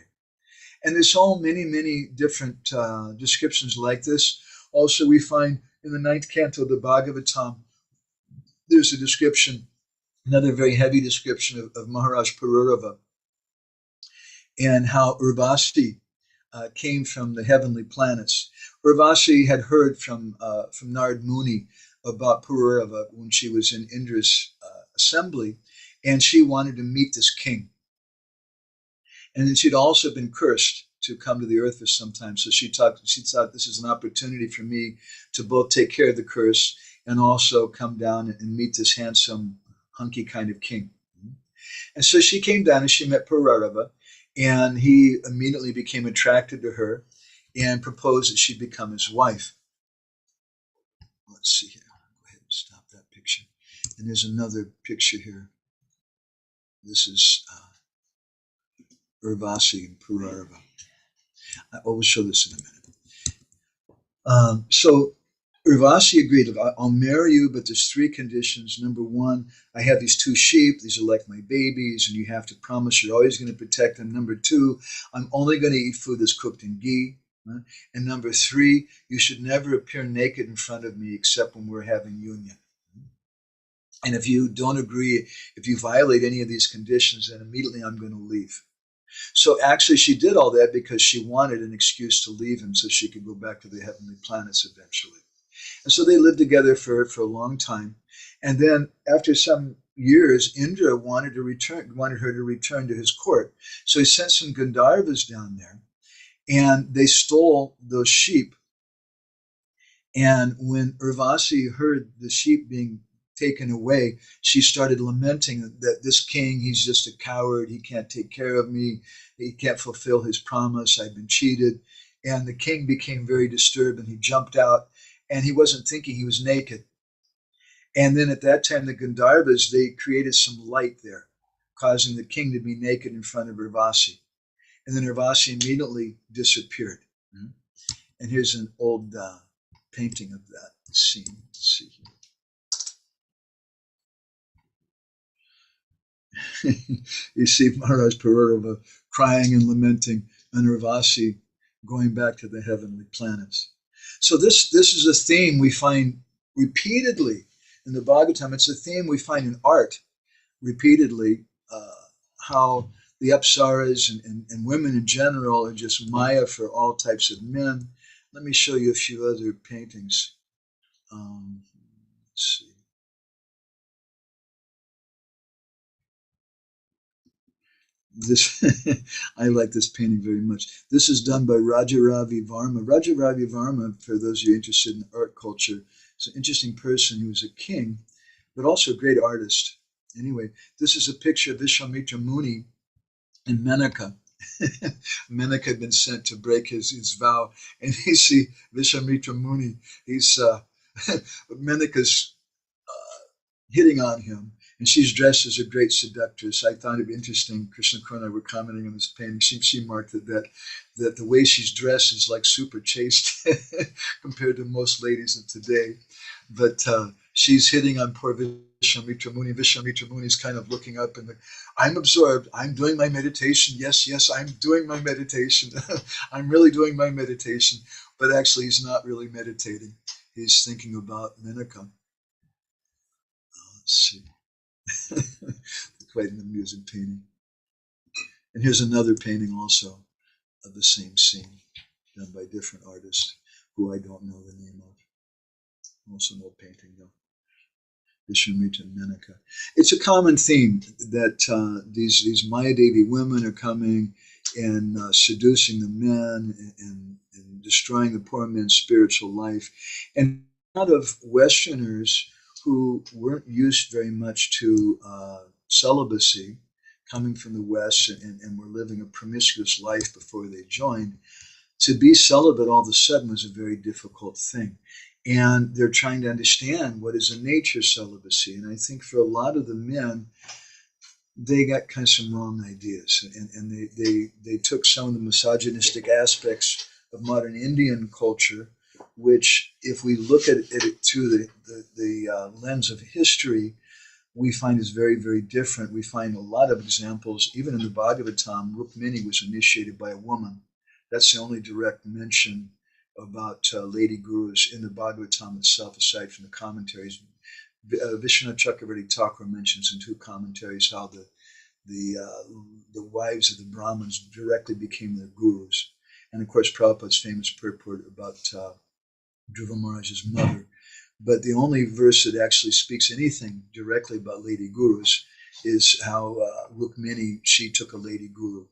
And there's many different descriptions like this. Also, we find in the 9th canto of the Bhagavatam, there's a description, another very heavy description of Maharaj Pururava, and how Urvasi came from the heavenly planets. Urvasi had heard from Narad Muni about Pururava when she was in Indra's assembly, and she wanted to meet this king. And then she'd also been cursed to come to the earth for some time. So she thought this is an opportunity for me to both take care of the curse and also come down and meet this handsome, hunky kind of king. And so she came down and she met Pururava, and he immediately became attracted to her and proposed that she become his wife. Let's see here. Go ahead and stop that picture. And there's another picture here. This is Urvasi and Pururava. I will show this in a minute. So Urvasi agreed, I'll marry you, but there's 3 conditions. Number 1, I have these 2 sheep. These are like my babies, and you have to promise you're always going to protect them. Number 2, I'm only going to eat food that's cooked in ghee. And number 3, you should never appear naked in front of me except when we're having union. And if you don't agree, if you violate any of these conditions, then immediately I'm going to leave. So actually she did all that because she wanted an excuse to leave him so she could go back to the heavenly planets eventually. And so they lived together for a long time. And then after some years, Indra wanted her to return to his court. So he sent some Gandharvas down there, and they stole those sheep. And when Urvasi heard the sheep being taken away, she started lamenting that this king, he's just a coward. He can't take care of me. He can't fulfill his promise. I've been cheated. And the king became very disturbed, and he jumped out, and he wasn't thinking, he was naked. And then at that time, the Gandharvas, they created some light there, causing the king to be naked in front of Urvasi. And then Urvasi immediately disappeared. And here's an old painting of that scene. Let's see here. You see Maharaj Pururava crying and lamenting, and Urvasi going back to the heavenly planets. So this is a theme we find repeatedly in the Bhagavatam. It's a theme we find in art repeatedly, how the apsaras and women in general are just maya for all types of men. Let me show you a few other paintings. Let's see. This I like this painting very much. This is done by Rajaravi Varma. Rajaravi Varma, for those of you interested in art culture, is an interesting person. He was a king, but also a great artist. Anyway, this is a picture of Vishwamitra Muni and Menaka. Menaka had been sent to break his vow, and you see Vishwamitra Muni. He's Menaka's hitting on him, and she's dressed as a great seductress. I thought it interesting. Krishna Kaur and I were commenting on this painting. She marked that the way she's dressed is like super chaste compared to most ladies of today. But she's hitting on poor Vishwamitra Muni. Vishwamitra Muni is kind of looking up and I'm absorbed. I'm doing my meditation. Yes, I'm doing my meditation. I'm really doing my meditation. But actually, he's not really meditating. He's thinking about Menaka. Let's see. Quite an amusing painting. And here's another painting also of the same scene, done by different artists who I don't know the name of. Also no painting though. Vishwamitra and Menaka. It's a common theme that these Mayadevi women are coming and seducing the men and destroying the poor men's spiritual life. And a lot of Westerners who weren't used very much to celibacy, coming from the West and were living a promiscuous life before they joined, to be celibate all of a sudden was a very difficult thing. And they're trying to understand what is a nature of celibacy. And I think for a lot of the men, they got kind of some wrong ideas. And they took some of the misogynistic aspects of modern Indian culture, which if we look at it through the lens of history, we find is very, very different. We find a lot of examples, even in the Bhagavatam, Rukmini was initiated by a woman. That's the only direct mention about lady gurus in the Bhagavatam itself, aside from the commentaries. Vishwanath Chakravarti Thakur mentions in 2 commentaries how the wives of the Brahmins directly became their gurus. And of course, Prabhupada's famous purport about Dhruva Maharaj's mother. But the only verse that actually speaks anything directly about lady gurus is how Rukmini, she took a lady guru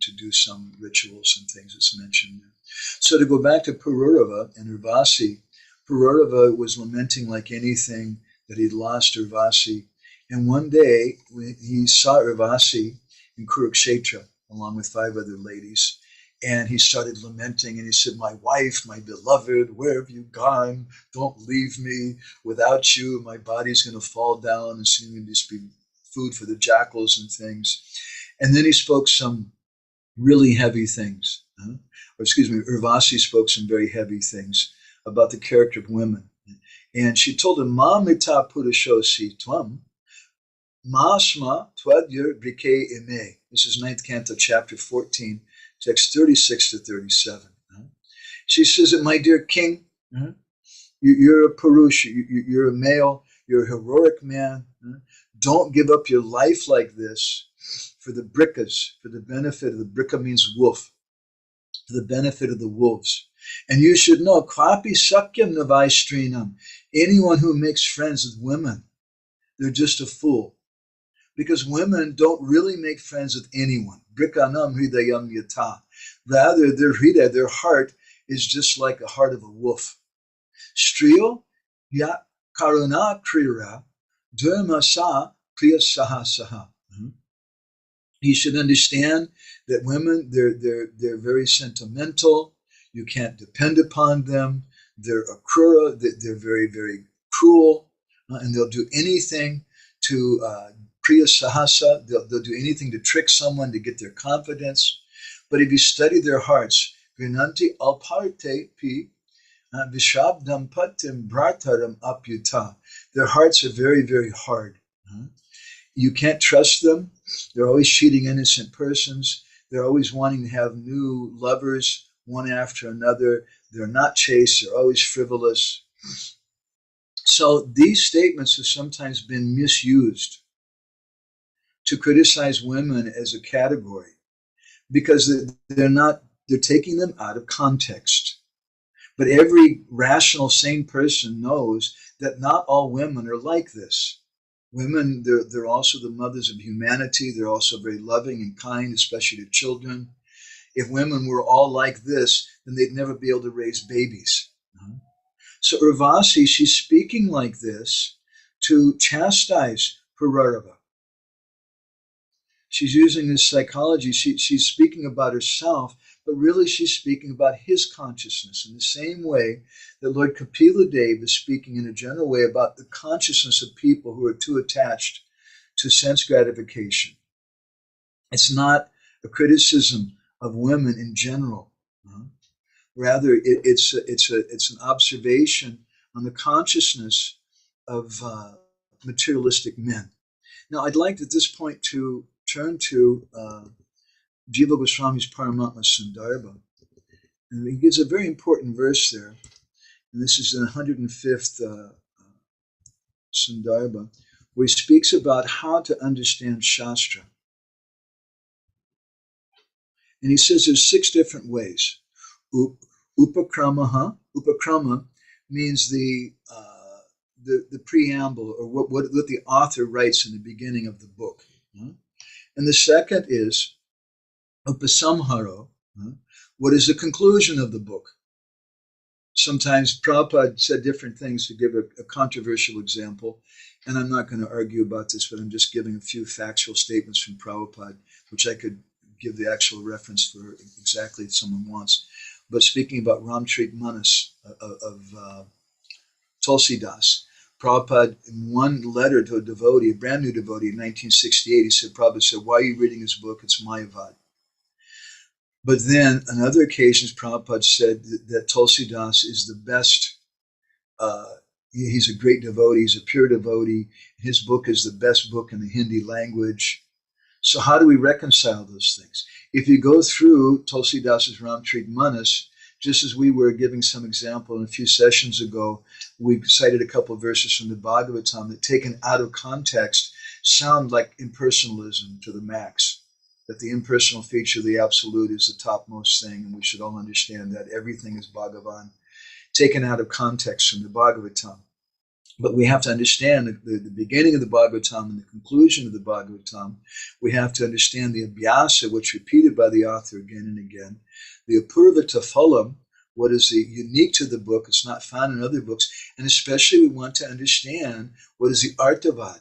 to do some rituals and things that's mentioned there. So to go back to Pururava and Urvasi, Pururava was lamenting like anything that he'd lost Urvasi. And one day he saw Urvasi in Kurukshetra along with 5 other ladies. And he started lamenting and he said, my wife, my beloved, where have you gone? Don't leave me. Without you, my body's going to fall down and it's going to just be food for the jackals and things. And then he spoke some really heavy things. Urvasi spoke some very heavy things about the character of women. And she told him, Ma mita purushosi tvam, masma tvadyur brike ime. This is 9th Canto, chapter 14. Text 36 to 37. She says, my dear king, you're a Purush, you're a male, you're a heroic man. Don't give up your life like this for the brikas, for the benefit of the brika means wolf, for the benefit of the wolves. And you should know, Kwapi Sakyam Navai Strinam, anyone who makes friends with women, they're just a fool. Because women don't really make friends with anyone. Brikanam hridayam yata. Rather, their hriday, their heart, is just like the heart of a wolf. Striyo ya karuna krira dharmasa priya saha saha. You should understand that women, they're very sentimental. You can't depend upon them. They're akrura. They're very, very cruel. And they'll do anything to priya sahasa, they'll do anything to trick someone to get their confidence. But if you study their hearts, Grinanti alparte pi vishabdam patim brataram apyuta. Their hearts are very, very hard. You can't trust them. They're always cheating innocent persons. They're always wanting to have new lovers, one after another. They're not chaste. They're always frivolous. So these statements have sometimes been misused to criticize women as a category because they're taking them out of context. But every rational, sane person knows that not all women are like this. Women, they're also the mothers of humanity. They're also very loving and kind, especially to children. If women were all like this, then they'd never be able to raise babies. So Urvasi, she's speaking like this to chastise Purarava. She's using this psychology. She's speaking about herself, but really she's speaking about his consciousness in the same way that Lord Kapila Dev is speaking in a general way about the consciousness of people who are too attached to sense gratification. It's not a criticism of women in general. Rather, it's an observation on the consciousness of materialistic men. Now, I'd like at this point to turn to Jiva Goswami's Paramatma Sandarbha. And he gives a very important verse there. And this is in the 105th Sandarbha, where he speaks about how to understand Shastra. And he says there's 6 different ways. Upakrama means the preamble, or what the author writes in the beginning of the book. And the second is upasamharo. What is the conclusion of the book? Sometimes Prabhupada said different things. To give a controversial example, and I'm not going to argue about this, but I'm just giving a few factual statements from Prabhupada, which I could give the actual reference for exactly if someone wants. But speaking about Ramcharit Manas of Tulsidas, Prabhupada, in one letter to a devotee, a brand new devotee in 1968, Prabhupada said, "Why are you reading his book? It's Mayavad." But then on other occasions, Prabhupada said that Tulsidas is the best. He's a great devotee. He's a pure devotee. His book is the best book in the Hindi language. So how do we reconcile those things? If you go through Tulsidas's Ramcharit Manas, just as we were giving some example in a few sessions ago, we cited a couple of verses from the Bhagavatam that, taken out of context, sound like impersonalism to the max. That the impersonal feature of the Absolute is the topmost thing, and we should all understand that everything is Bhagavan, taken out of context from the Bhagavatam. But we have to understand the beginning of the Bhagavatam and the conclusion of the Bhagavatam. We have to understand the abhyasa, which is repeated by the author again and again. The apurvata phalam, what is unique to the book, it's not found in other books. And especially we want to understand what is the artavad,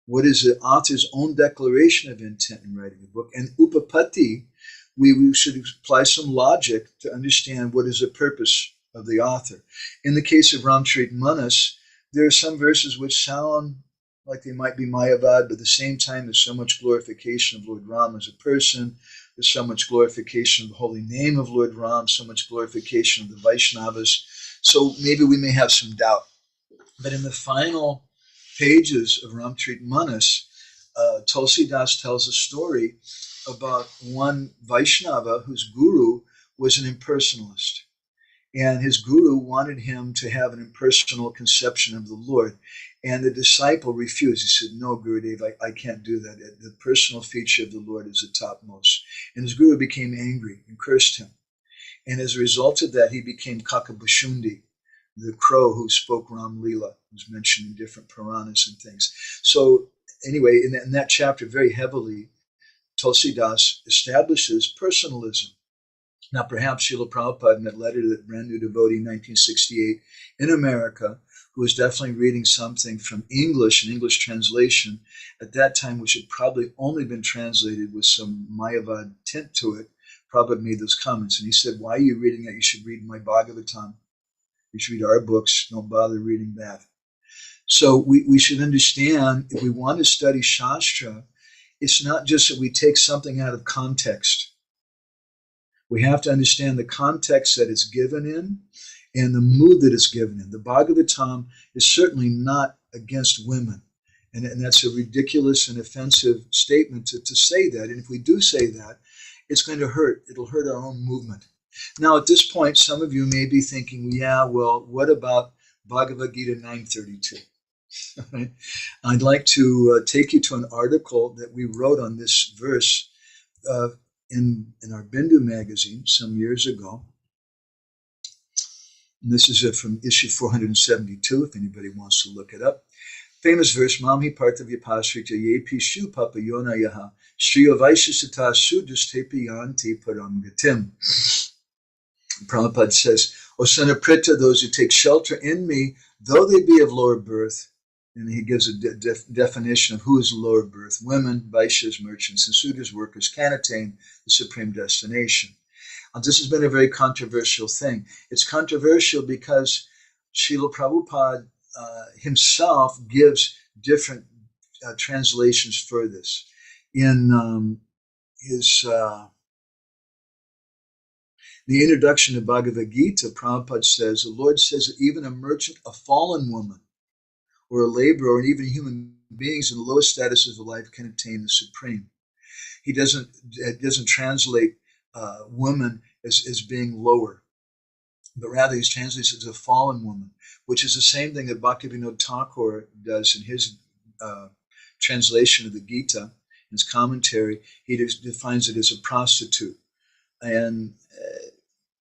what is the author's own declaration of intent in writing a book. And upapatti, we should apply some logic to understand what is the purpose of the author. In the case of Ramcharit Manas, there are some verses which sound like they might be Mayavad, but at the same time there's so much glorification of Lord Ram as a person, there's so much glorification of the holy name of Lord Ram, so much glorification of the Vaishnavas, so maybe we may have some doubt. But in the final pages of Ramcharit Manas, Tulsidas tells a story about one Vaishnava whose guru was an impersonalist. And his guru wanted him to have an impersonal conception of the Lord. And the disciple refused. He said, "No, Gurudev, I can't do that. The personal feature of the Lord is the topmost." And his guru became angry and cursed him. And as a result of that, he became Kakabhushundi, the crow who spoke Ram Lila, who's mentioned in different Puranas and things. So anyway, in that chapter, very heavily, Tulsidas establishes personalism. Now, perhaps Srila Prabhupada, in that letter to that brand new devotee in 1968 in America, who was definitely reading something from English, an English translation, at that time, which had probably only been translated with some Mayavad tint to it, Prabhupada made those comments. And he said, "Why are you reading that? You should read my Bhagavatam. You should read our books. Don't bother reading that." So we should understand, if we want to study Shastra, it's not just that we take something out of context. We have to understand the context that it's given in and the mood that it's given in. The Bhagavatam is certainly not against women. And that's a ridiculous and offensive statement to say that. And if we do say that, it's going to hurt. It'll hurt our own movement. Now, at this point, some of you may be thinking, yeah, well, what about Bhagavad Gita 932? I'd like to take you to an article that we wrote on this verse in our Bindu magazine some years ago. And this is from issue 472, if anybody wants to look it up. Famous verse, Mamhi Parthavyapasrita ye pishu papayona yaha shriya vaishasata sudastepi yanti param gatim. Prabhupada says, O son of Pritha, those who take shelter in me, though they be of lower birth, and he gives a definition of who is lower birth. Women, Vaishyas, merchants, and Sudras workers can attain the supreme destination. And this has been a very controversial thing. It's controversial because Srila Prabhupada himself gives different translations for this. In the introduction to Bhagavad Gita, Prabhupada says, the Lord says that even a merchant, a fallen woman, or a laborer, or even human beings in the lowest statuses of life can attain the supreme. He doesn't translate woman as being lower, but rather he translates it as a fallen woman, which is the same thing that Bhaktivinoda Thakur does in his translation of the Gita, in his commentary. He defines it as a prostitute. And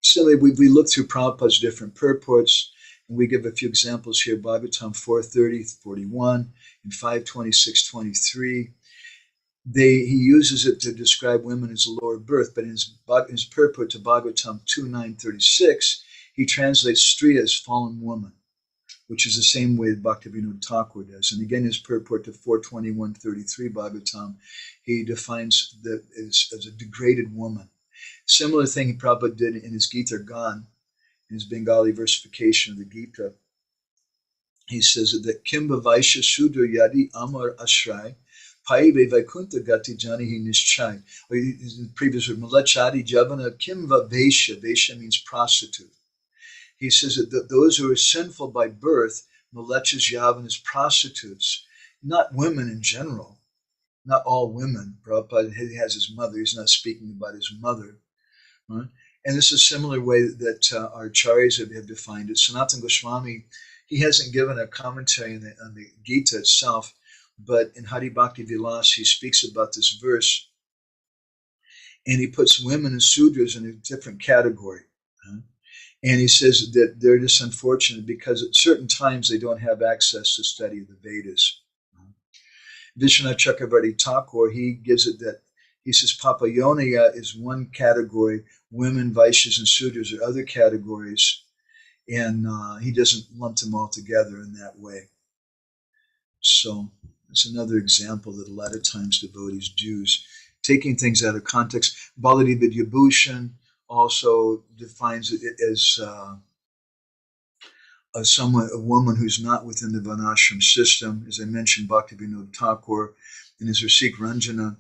similarly, we look through Prabhupada's different purports, and we give a few examples here. Bhagavatam 4:30-41 and 5:26-23. He uses it to describe women as a lower birth, but in his purport to Bhagavatam 2:9-36, he translates Striya as fallen woman, which is the same way that Bhaktivinoda Thakur does. And again, his purport to 4:21-33 Bhagavatam, he defines that as a degraded woman. Similar thing Prabhupada did in his Gita Gan, in his Bengali versification of the Gita. He says that Kimba Vaishya Sudra Yadi Amar Ashray Paive Vaikuntha Gati Janihi Nishchai. Or in the previous word, Malachadi Javana Kimva Vaishya. Vaishya means prostitute. He says that those who are sinful by birth, Malachas Yavanas prostitutes, not women in general, not all women. Prabhupada, he has his mother. He's not speaking about his mother. Right? And this is a similar way that our acharyas have defined it. Sanatana Goswami, he hasn't given a commentary on the Gita itself, but in Hari Bhakti Vilas, he speaks about this verse, and he puts women and Sudras in a different category. And he says that they're just unfortunate because at certain times they don't have access to study the Vedas. Vishwanath Chakravarti Thakur, he gives it that, he says Papayonaya is one category, women, Vaishyas, and Sudras are other categories, and he doesn't lump them all together in that way. So it's another example that a lot of times devotees do, taking things out of context. Baladi Vidyabhushan also defines it as a woman who's not within the Varnashram system. As I mentioned, Bhaktivinoda Thakur, in his Rasik Ranjana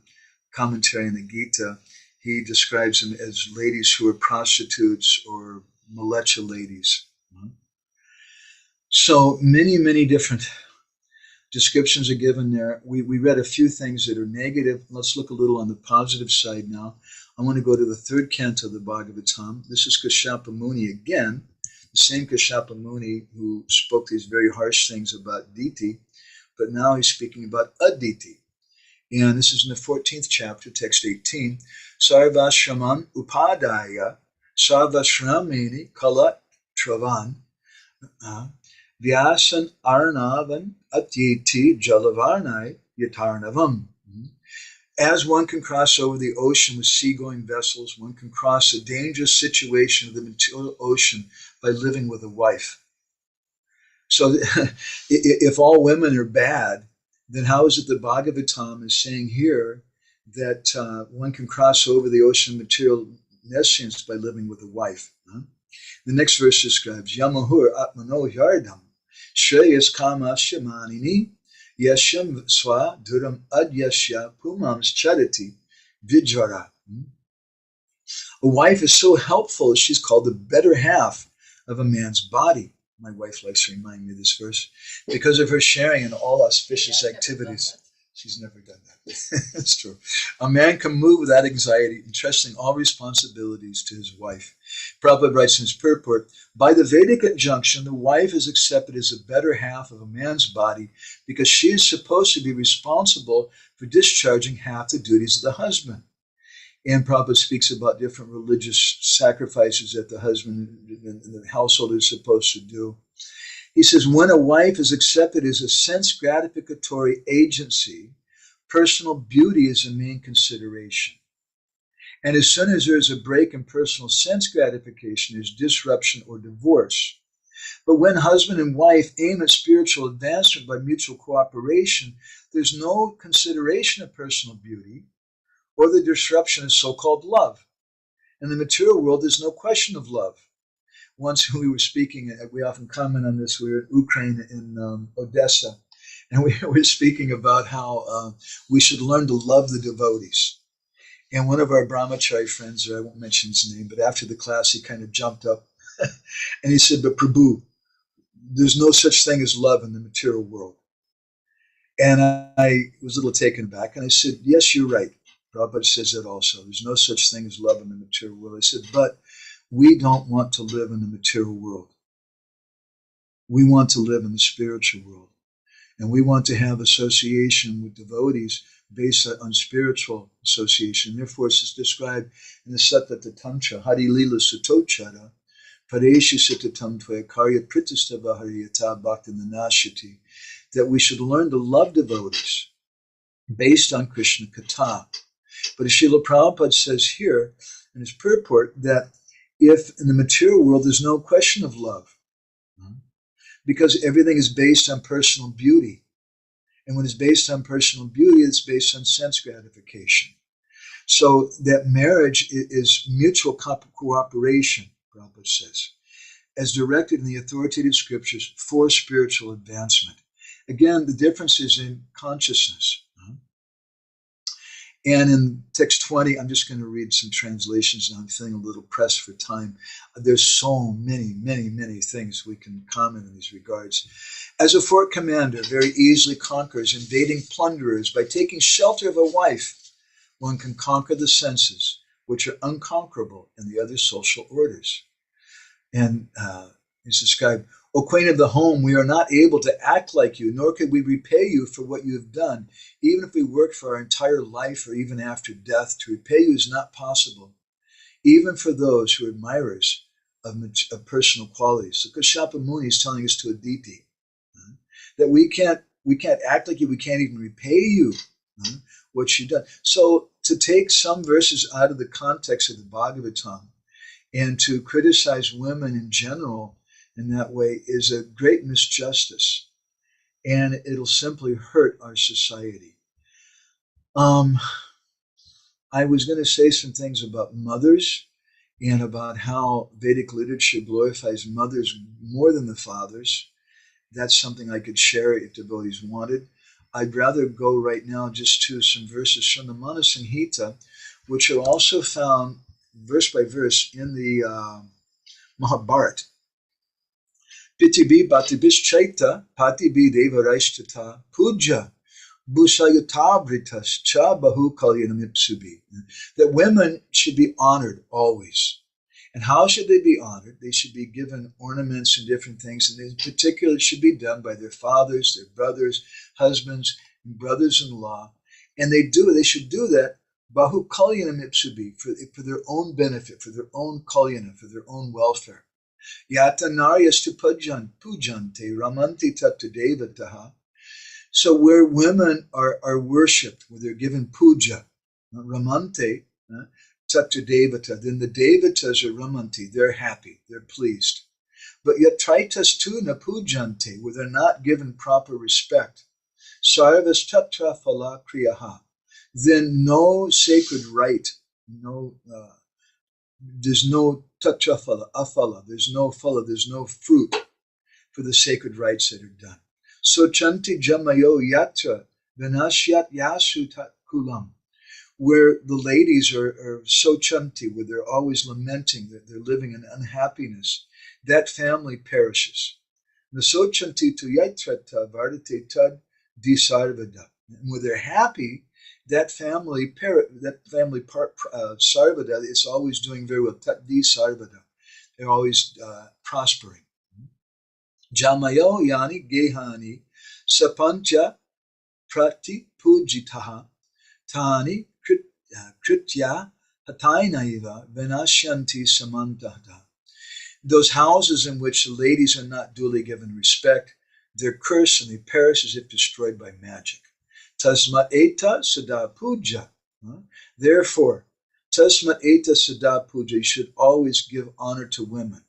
commentary on the Gita, he describes them as ladies who are prostitutes or malecha ladies. So many, many different descriptions are given there. We read a few things that are negative. Let's look a little on the positive side now. I want to go to the third canto of the Bhagavatam. This is Kashyapa Muni again, the same Kashyapa Muni who spoke these very harsh things about Diti, but now he's speaking about Aditi. And this is in the 14th chapter, text 18. Sarvashraman upadaya sarvashramini kalat travan vyasan arnavan atyeti jalavarnai yatarnavam. As one can cross over the ocean with seagoing vessels, one can cross a dangerous situation of the material ocean by living with a wife. So if all women are bad, then how is it that Bhagavatam is saying here that one can cross over the ocean of material nescience by living with a wife? The next verse describes Yamahur Atmano Yardam Shreyas Kamasya Manini Yasham Swa Duram Adyasya Pumams Chariti Vijvara. A wife is so helpful, she's called the better half of a man's body. My wife likes to remind me of this verse because of her sharing in all auspicious activities. She's never done that. It's true. A man can move without anxiety, entrusting all responsibilities to his wife. Prabhupada writes in his purport, by the Vedic injunction, the wife is accepted as a better half of a man's body because she is supposed to be responsible for discharging half the duties of the husband. And Prabhupada speaks about different religious sacrifices that the husband and the household is supposed to do. He says, when a wife is accepted as a sense gratificatory agency, personal beauty is a main consideration. And as soon as there is a break in personal sense gratification, there's disruption or divorce. But when husband and wife aim at spiritual advancement by mutual cooperation, there's no consideration of personal beauty or the disruption of so-called love. In the material world, there's no question of love. Once we were speaking, we often comment on this, we were in Ukraine, in Odessa, and we were speaking about how we should learn to love the devotees. And one of our brahmachari friends, I won't mention his name, but after the class, he kind of jumped up and he said, but Prabhu, there's no such thing as love in the material world. And I was a little taken aback, and I said, yes, you're right. Prabhupada says that also. There's no such thing as love in the material world. I said, but we don't want to live in the material world. We want to live in the spiritual world. And we want to have association with devotees based on spiritual association. Therefore, it's described in the Sattva Tantra, Hari Lila Sutochara, Pareshi Sitatam Tvaya Karya Pritistava Hariyata Bhakti Nanashiti, that we should learn to love devotees based on Krishna Katha. But as Srila Prabhupada says here in his purport, that if in the material world there's no question of love, because everything is based on personal beauty. And when it's based on personal beauty, it's based on sense gratification. So that marriage is mutual cooperation, Prabhupada says, as directed in the authoritative scriptures for spiritual advancement. Again, the difference is in consciousness. And in text 20, I'm just going to read some translations, and I'm feeling a little pressed for time. There's so many, many, many things we can comment in these regards. As a fort commander very easily conquers invading plunderers by taking shelter of a wife, one can conquer the senses, which are unconquerable in the other social orders. And it's described, O queen of the home, we are not able to act like you, nor could we repay you for what you have done. Even if we worked for our entire life or even after death, to repay you is not possible, even for those who are admirers of personal qualities. So Kashyapa Muni is telling us to Aditi that we can't act like you, we can't even repay you what you've done. So to take some verses out of the context of the Bhagavatam and to criticize women in general in that way is a great misjustice, and it'll simply hurt our society. I was going to say some things about mothers and about how Vedic literature glorifies mothers more than the fathers. That's something I could share if devotees wanted. I'd rather go right now just to some verses from the Manasamhita, which are also found verse by verse in the Mahabharata. Pitibi Bhatibis Chaita Patibi Devarashtata Puja Bhusayatabritas Cha Bahu Kalyanamipsubi. That women should be honored always. And how should they be honored? They should be given ornaments and different things, and in particular it should be done by their fathers, their brothers, husbands, and brothers-in-law. And they should do that Bahu Kalyanamipsubi, for their own benefit, for their own kalyana, for their own welfare. Yata naryastu pujante ramanti tattadevataha. So where women are worshipped, where they're given puja, ramante, tattadevata, then the devatas are ramanti, they're happy, they're pleased. But yet traitas tuna pujante, where they're not given proper respect, sarvas tatra phala kriyaha, then no sacred rite, there's no tatrafala, afala, there's no phala, there's no fruit for the sacred rites that are done. So chanti jamayo yatra vinashyat yasu kulam, where the ladies are so chanti, where they're always lamenting that they're living in unhappiness, that family perishes. Naso chanti tu yatrata vardate tad disarvada, and where they're happy, that family sarvada is always doing very well. Tadi sarvada, they're always prospering. Jamayo yani gehani sapancha prati pujitaha tani kritya hatainaiva vinashyanti samantahta. Those houses in which the ladies are not duly given respect, they're cursed and they perish as if destroyed by magic. Tasmat eta sada puja. Therefore, tasmat eta sada puja, you should always give honor to women.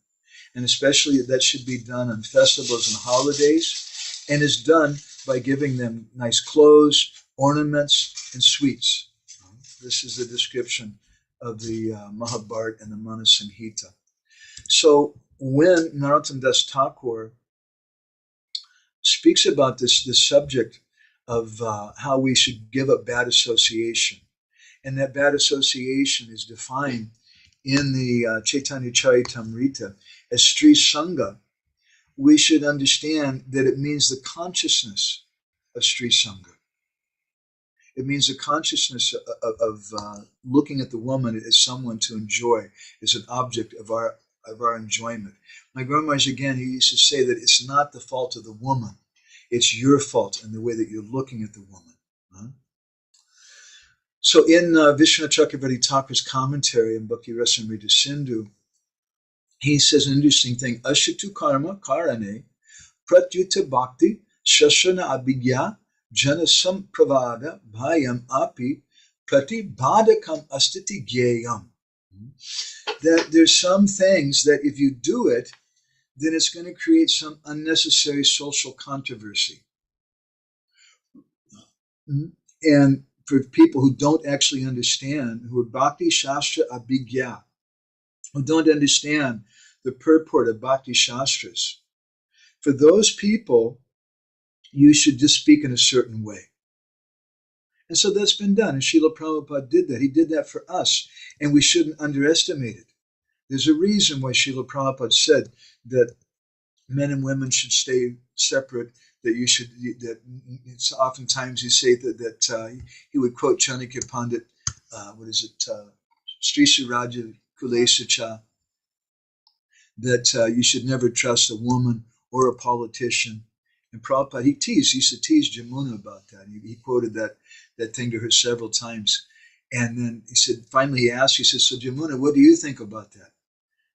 And especially that should be done on festivals and holidays, and is done by giving them nice clothes, ornaments, and sweets. This is the description of the Mahabharata and the Manasamhita. So when Narottam Das Thakur speaks about this subject of how we should give up bad association, and that bad association is defined in the Chaitanya Charitamrita as Sri Sangha, we should understand that it means the consciousness of Sri Sangha. It means the consciousness of looking at the woman as someone to enjoy, as an object of our enjoyment. My Guru Maharaj, again, he used to say that it's not the fault of the woman, it's your fault in the way that you're looking at the woman. So in Vishwanath Chakravarti Thakur's commentary in Bhakti Rasamrita Sindhu, he says an interesting thing, Ashitu karma karane pratyuta bhakti shashana abhigya jana sampravada bhayam api pratibhadakam astiti gyayam. That there's some things that if you do it, then it's going to create some unnecessary social controversy. And for people who don't actually understand, who are Bhakti Shastra Abhigya, who don't understand the purport of Bhakti Shastras, for those people, you should just speak in a certain way. And so that's been done. And Srila Prabhupada did that. He did that for us. And we shouldn't underestimate it. There's a reason why Srila Prabhupada said that men and women should stay separate, that you should, that it's oftentimes you say that he would quote Chanakya Pandit, Sri Suraja Kulesacha, that you should never trust a woman or a politician. And Prabhupada, he used to tease Jamuna about that. He quoted that thing to her several times. And then he said, finally he asked, he said, so Jamuna, what do you think about that?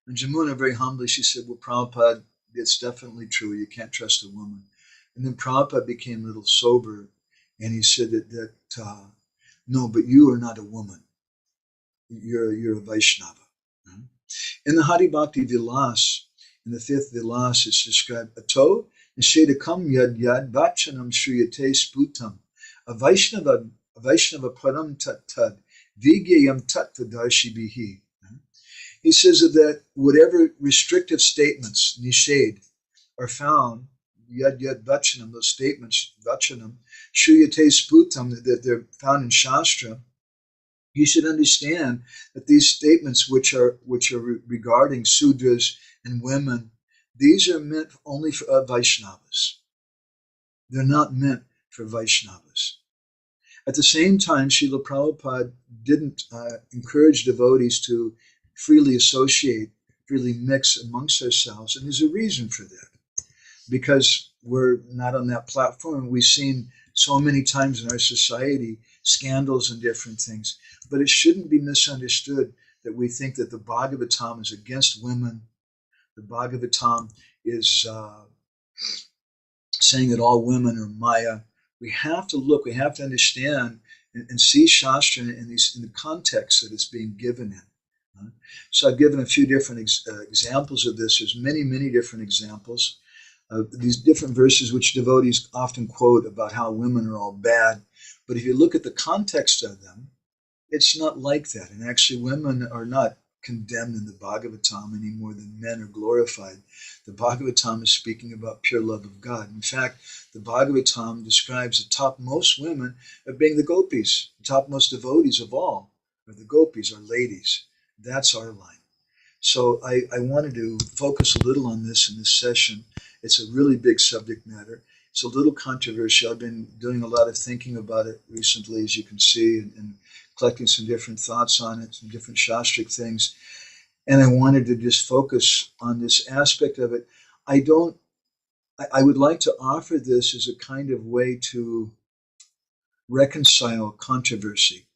And Jamuna, very humbly, she said, well, Prabhupada, it's definitely true. You can't trust a woman. And then Prabhupada became a little sober, and he said that no, but you are not a woman. You're a Vaishnava. In the Hari Bhakti Vilas, in the fifth Vilas, it's described, Ato nishedakam yad vachanam shriyate sputam, a Vaishnava param tat tad, vigyayam tattva darshibihi. He says that whatever restrictive statements, nishad, are found, yad vachanam, those statements, vachanam, shriyate sputam, that they're found in Shastra, you should understand that these statements which are regarding Sudras and women, these are meant only for Vaishnavas. They're not meant for Vaishnavas. At the same time, Srila Prabhupada didn't encourage devotees to freely associate, freely mix amongst ourselves, and there's a reason for that. Because we're not on that platform. We've seen so many times in our society scandals and different things. But it shouldn't be misunderstood that we think that the Bhagavatam is against women. The Bhagavatam is saying that all women are Maya. We have to look, we have to understand and see Shastra in the context that it's being given in. So I've given a few different examples of this. There's many, many different examples of these different verses which devotees often quote about how women are all bad. But if you look at the context of them, it's not like that. And actually, women are not condemned in the Bhagavatam any more than men are glorified. The Bhagavatam is speaking about pure love of God. In fact, the Bhagavatam describes the topmost women of being the gopis. The topmost devotees of all are the gopis, are ladies. That's our line. So I wanted to focus a little on this in this session. It's a really big subject matter. It's a little controversial. I've been doing a lot of thinking about it recently, as you can see, and collecting some different thoughts on it, some different Shastric things. And I wanted to just focus on this aspect of it. I would like to offer this as a kind of way to reconcile controversy.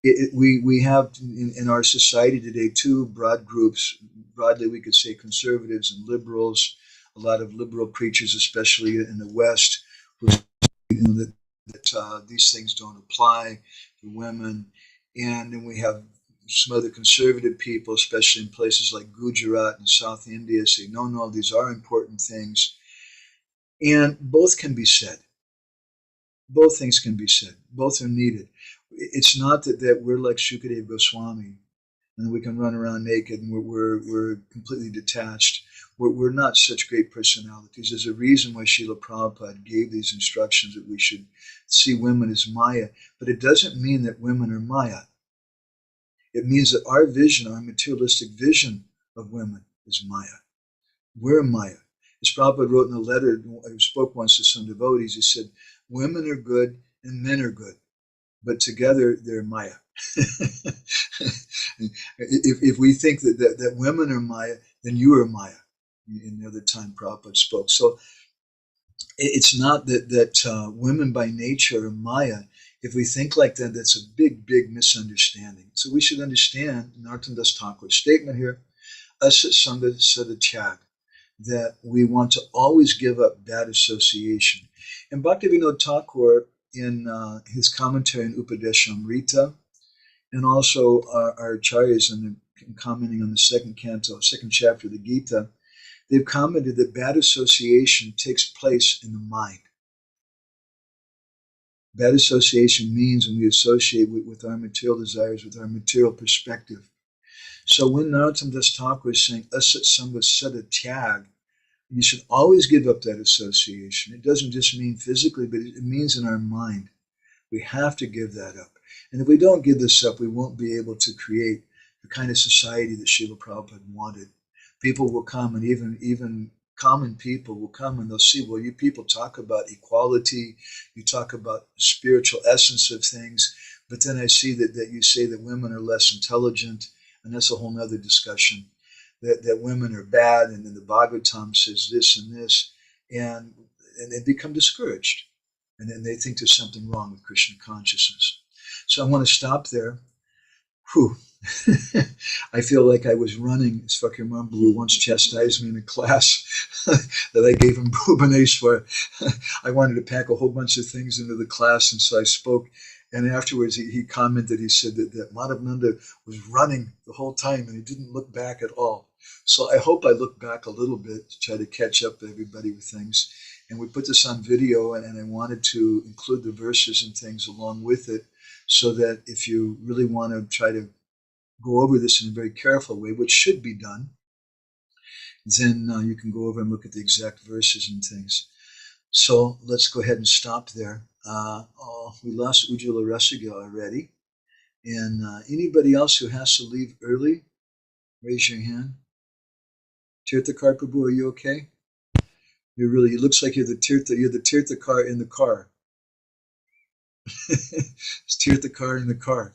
We have in our society today two broad groups. Broadly, we could say conservatives and liberals. A lot of liberal preachers, especially in the West, who that these things don't apply to women. And then we have some other conservative people, especially in places like Gujarat and South India, say, no, these are important things. And both can be said. Both things can be said. Both are needed. It's not that we're like Jiva Goswami and we can run around naked and we're completely detached. We're not such great personalities. There's a reason why Srila Prabhupada gave these instructions that we should see women as Maya. But it doesn't mean that women are Maya. It means that our vision, our materialistic vision of women is Maya. We're Maya. As Prabhupada wrote in a letter, I spoke once to some devotees, he said, women are good and men are good, but together they're Maya. if we think that women are Maya, then you are Maya. In the other time Prabhupada spoke. So it's not that women by nature are Maya. If we think like that, that's a big misunderstanding. So we should understand Narottam Das Thakur's statement here, Asat Sangha Sadachag, that we want to always give up bad association. And Bhaktivinoda Thakur, in his commentary on Upadeshamrita, and also our acharyas in commenting on the second canto, second chapter of the Gita, they've commented that bad association takes place in the mind. Bad association means when we associate with our material desires, with our material perspective. So when Narottam Das Thakur is saying, Asat Sangha Sadachag, you should always give up that association. It doesn't just mean physically, but it means in our mind. We have to give that up. And if we don't give this up, we won't be able to create the kind of society that Srila Prabhupada wanted. People will come, and even common people will come and they'll see, well, you people talk about equality, you talk about the spiritual essence of things, but then I see that you say that women are less intelligent, and that's a whole nother discussion, that women are bad, and then the Bhagavatam says this and this, and they become discouraged. And then they think there's something wrong with Krishna consciousness. So I want to stop there. Whew. I feel like I was running, as Fakir Mambalu once chastised me in a class that I gave him Bhubaneswar. I wanted to pack a whole bunch of things into the class, and so I spoke. And afterwards, he commented, he said that Madhavananda was running the whole time, and he didn't look back at all. So I hope I look back a little bit to try to catch up with everybody with things. And we put this on video, and I wanted to include the verses and things along with it, so that if you really want to try to go over this in a very careful way, which should be done, then you can go over and look at the exact verses and things. So let's go ahead and stop there. We lost Ujjwala Rasagil already. And anybody else who has to leave early, raise your hand. Tirthakar Prabhu, are you okay? It looks like you're the Tirthakar in the car. It's Tirthakar in the car.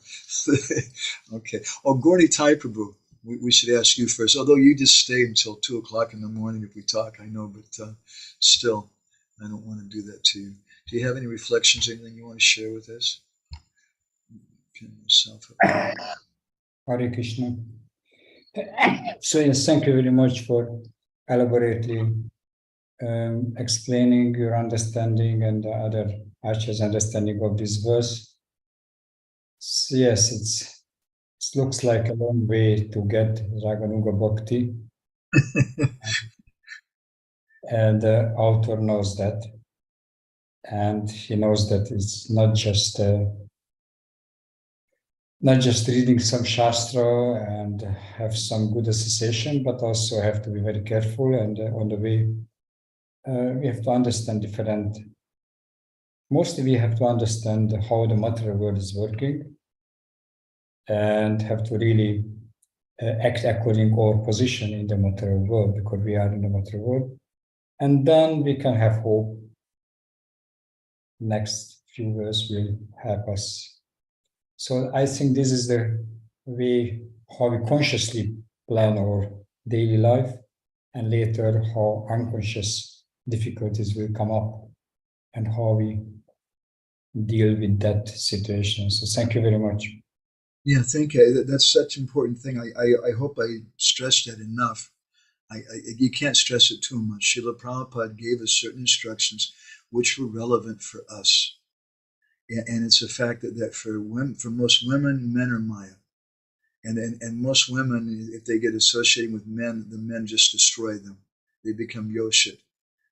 Okay. Oh, Gaurni Tai Prabhu, we should ask you first, although you just stay until 2 o'clock in the morning if we talk, I know, but still, I don't want to do that to you. Do you have any reflections, anything you want to share with us? Hare Krishna. So yes, thank you very much for elaborately explaining your understanding and the other Acharya's understanding of this verse. So yes, it looks like a long way to get Raganuga Bhakti. And the author knows that. And he knows that it's not just reading some shastra and have some good association, but also have to be very careful. And on the way, we have to understand mostly we have to understand how the material world is working and have to really act according to our position in the material world, because we are in the material world. And then we can have hope. Next few years will help us. So I think this is the way how we consciously plan our daily life, and later how unconscious difficulties will come up and how we deal with that situation. So thank you very much. Yeah, thank you. That's such an important thing. I hope I stressed that enough. You can't stress it too much. Srila Prabhupada gave us certain instructions which were relevant for us. And it's a fact that for women, for most women, men are Maya. And most women, if they get associating with men, the men just destroy them. They become yoshit.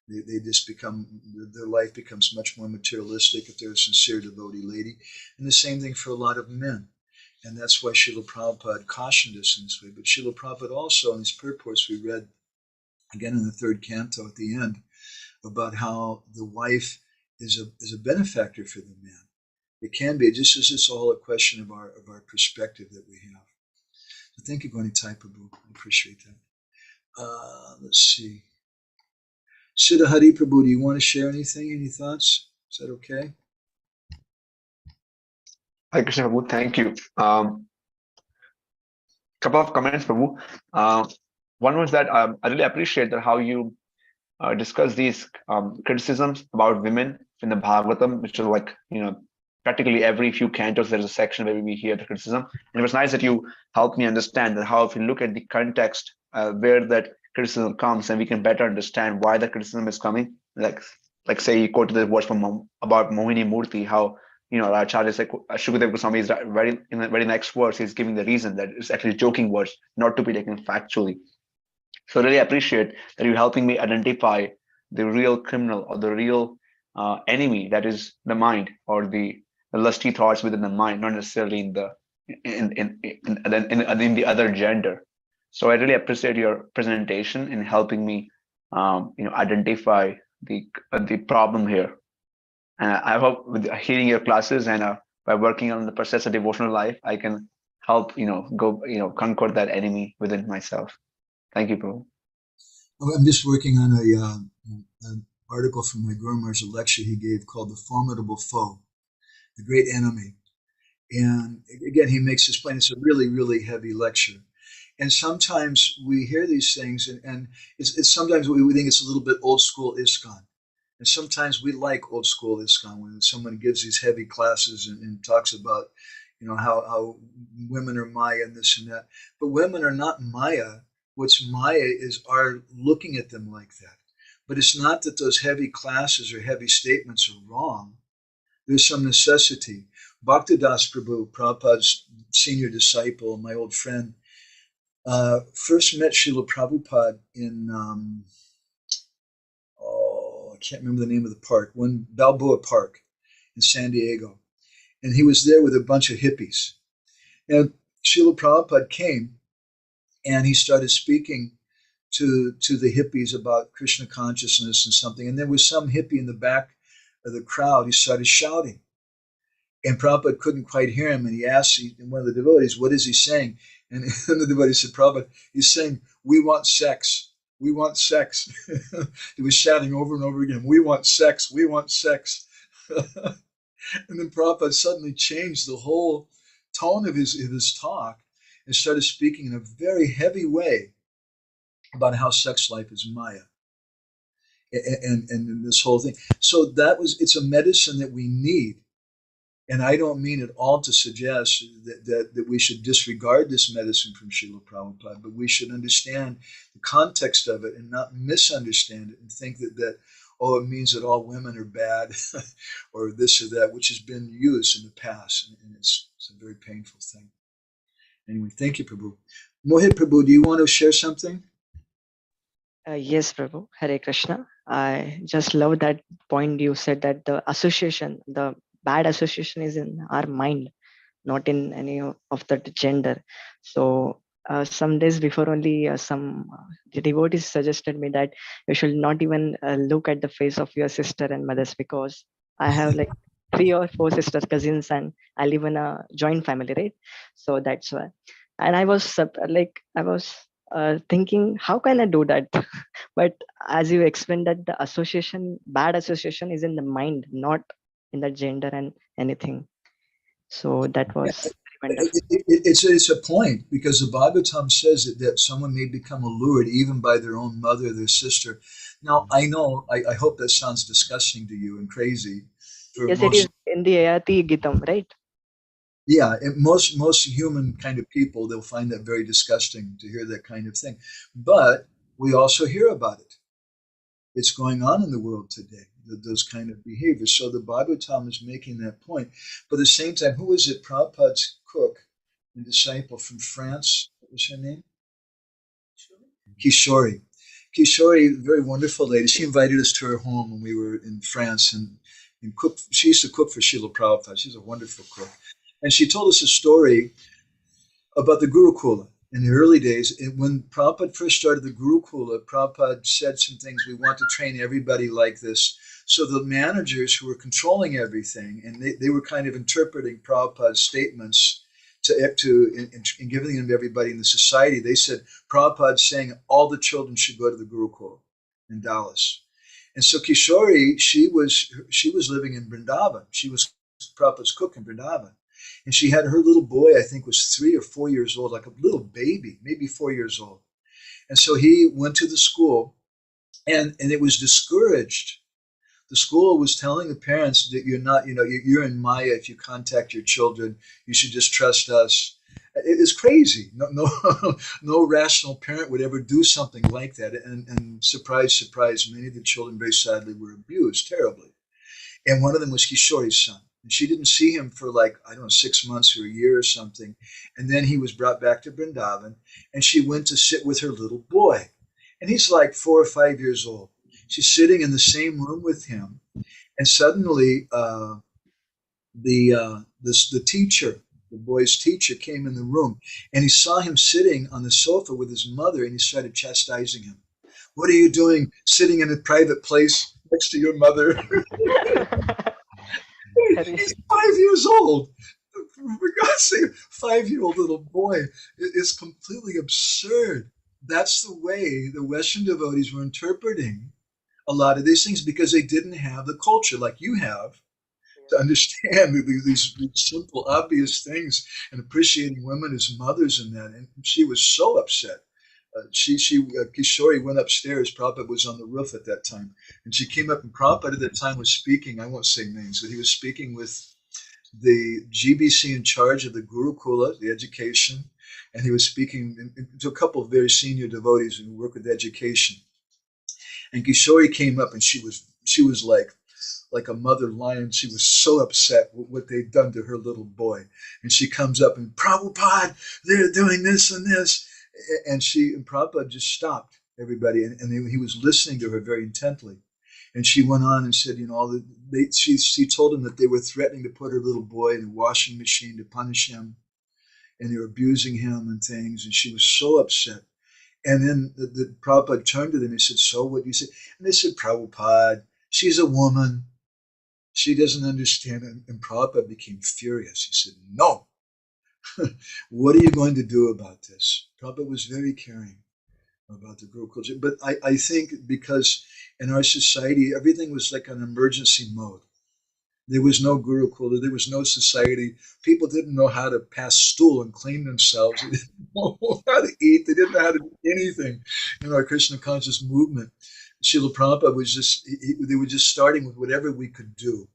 They just become, their life becomes much more materialistic if they're a sincere devotee lady. And the same thing for a lot of men. And that's why Srila Prabhupada cautioned us in this way. But Srila Prabhupada also, in his purports, we read again in the third canto at the end, about how the wife is a benefactor for the man. It can be, just as it's all a question of our perspective that we have. So thank you, Gwani Prabhu. I appreciate that. Let's see. Siddha Hari Prabhu, do you want to share anything? Any thoughts? Is that okay? Hi, Krishna Prabhu. Thank you. Couple of comments, Prabhu. One was that I really appreciate that how you discuss these criticisms about women in the Bhagavatam, which is like, practically every few cantos, there's a section where we hear the criticism. And it was nice that you helped me understand that how if you look at the context where that criticism comes, and we can better understand why the criticism is coming. Like say you quoted the words from about Mohini Murti, how Acharya said Shukadeva Goswami is in the very next verse, he's giving the reason that it's actually joking words, not to be taken factually. So really appreciate that you're helping me identify the real criminal or the real enemy, that is the mind, or the lusty thoughts within the mind, not necessarily in the other gender. So I really appreciate your presentation in helping me, identify the problem here. And I hope with hearing your classes and by working on the process of devotional life, I can help conquer that enemy within myself. Thank you, Prabhu. I'm just working on an article from my Guru Maharaj, a lecture he gave called "The Formidable Foe," the great enemy. And again, he makes this plain. It's a really, really heavy lecture. And sometimes we hear these things, and it's sometimes we think it's a little bit old school ISKCON. And sometimes we like old school ISKCON when someone gives these heavy classes and talks about, how women are Maya and this and that. But women are not Maya. What's Maya is our looking at them like that. But it's not that those heavy classes or heavy statements are wrong. There's some necessity. Bhaktidas Prabhu, Prabhupada's senior disciple, my old friend, first met Srila Prabhupada in, I can't remember the name of the park, Balboa Park in San Diego. And he was there with a bunch of hippies. And Srila Prabhupada came and he started speaking to the hippies about Krishna consciousness and something. And there was some hippie in the back of the crowd. He started shouting. And Prabhupada couldn't quite hear him. And he asked one of the devotees, what is he saying? And the devotee said, Prabhupada, he's saying, we want sex. We want sex. He was shouting over and over again, we want sex. We want sex. And then Prabhupada suddenly changed the whole tone of his talk and started speaking in a very heavy way about how sex life is Maya and this whole thing. So it's a medicine that we need. And I don't mean at all to suggest that we should disregard this medicine from Srila Prabhupada, but we should understand the context of it and not misunderstand it and think that it means that all women are bad or this or that, which has been used in the past. And it's a very painful thing. Anyway, thank you, Prabhu. Mohit Prabhu, do you want to share something? Yes, Prabhu. Hare Krishna. I just love that point you said, that the bad association is in our mind, not in any of the gender. So some days before only, some devotees suggested me that you should not even look at the face of your sister and mothers, because I have like 3 or 4 sister cousins and I live in a joint family, right? So that's why. And I was thinking, how can I do that? But as you explained that the bad association is in the mind, not in the gender and anything. So that was it's a point, because the Bhagavatam says that someone may become allured even by their own mother, their sister. Now, I know, I hope that sounds disgusting to you and crazy. Yes, it is in the Ayati Gitam, right? Yeah, and most human kind of people, they'll find that very disgusting to hear that kind of thing. But we also hear about it. It's going on in the world today, those kind of behaviors. So the Bhagavatam is making that point. But at the same time, who was it? Prabhupada's cook and disciple from France. What was her name? Kishori. Kishori, very wonderful lady. She invited us to her home when we were in France and cook. She used to cook for Srila Prabhupada. She's a wonderful cook. And she told us a story about the Gurukula in the early days. When Prabhupada first started the Gurukula, Prabhupada said some things, we want to train everybody like this. So the managers who were controlling everything, and they were kind of interpreting Prabhupada's statements in giving them to everybody in the society, they said, Prabhupada's saying all the children should go to the Gurukula in Dallas. And so Kishori, she was living in Vrindavan. She was Prabhupada's cook in Vrindavan. And she had her little boy, I think was 3 or 4 years old, like a little baby, maybe 4 years old. And so he went to the school and it was discouraged. The school was telling the parents that you're not, you're in Maya if you contact your children. You should just trust us. It is crazy. No rational parent would ever do something like that. And surprise, surprise, many of the children very sadly were abused terribly. And one of them was Kishori's son. And she didn't see him for 6 months or a year or something. And then he was brought back to Vrindavan and she went to sit with her little boy. And he's like 4 or 5 years old. She's sitting in the same room with him. And suddenly the teacher, the boy's teacher, came in the room and he saw him sitting on the sofa with his mother and he started chastising him. What are you doing sitting in a private place next to your mother? He's 5 years old. For God's sake, 5-year-old little boy is completely absurd. That's the way the Western devotees were interpreting a lot of these things because they didn't have the culture like you have to understand these simple, obvious things and appreciating women as mothers and that. And she was so upset. Kishori went upstairs. Prabhupada was on the roof at that time. And she came up and Prabhupada at that time was speaking, I won't say names, but he was speaking with the GBC in charge of the Gurukula, the education. And he was speaking to a couple of very senior devotees who work with education. And Kishori came up and she was like a mother lion. She was so upset with what they'd done to her little boy. And she comes up and, Prabhupada, they're doing this and this. And Prabhupada just stopped everybody. And he was listening to her very intently. And she went on and said, she told him that they were threatening to put her little boy in a washing machine to punish him. And they were abusing him and things. And she was so upset. And then the Prabhupada turned to them and said, so what do you say? And they said, Prabhupada, she's a woman. She doesn't understand. And Prabhupada became furious. He said, no. What are you going to do about this? Prabhupada was very caring about the Guru culture. But I think because in our society, everything was like an emergency mode. There was no Gurukula. There was no society. People didn't know how to pass stool and clean themselves. They didn't know how to eat. They didn't know how to do anything in our Krishna conscious movement. Srila Prabhupada was they were just starting with whatever we could do.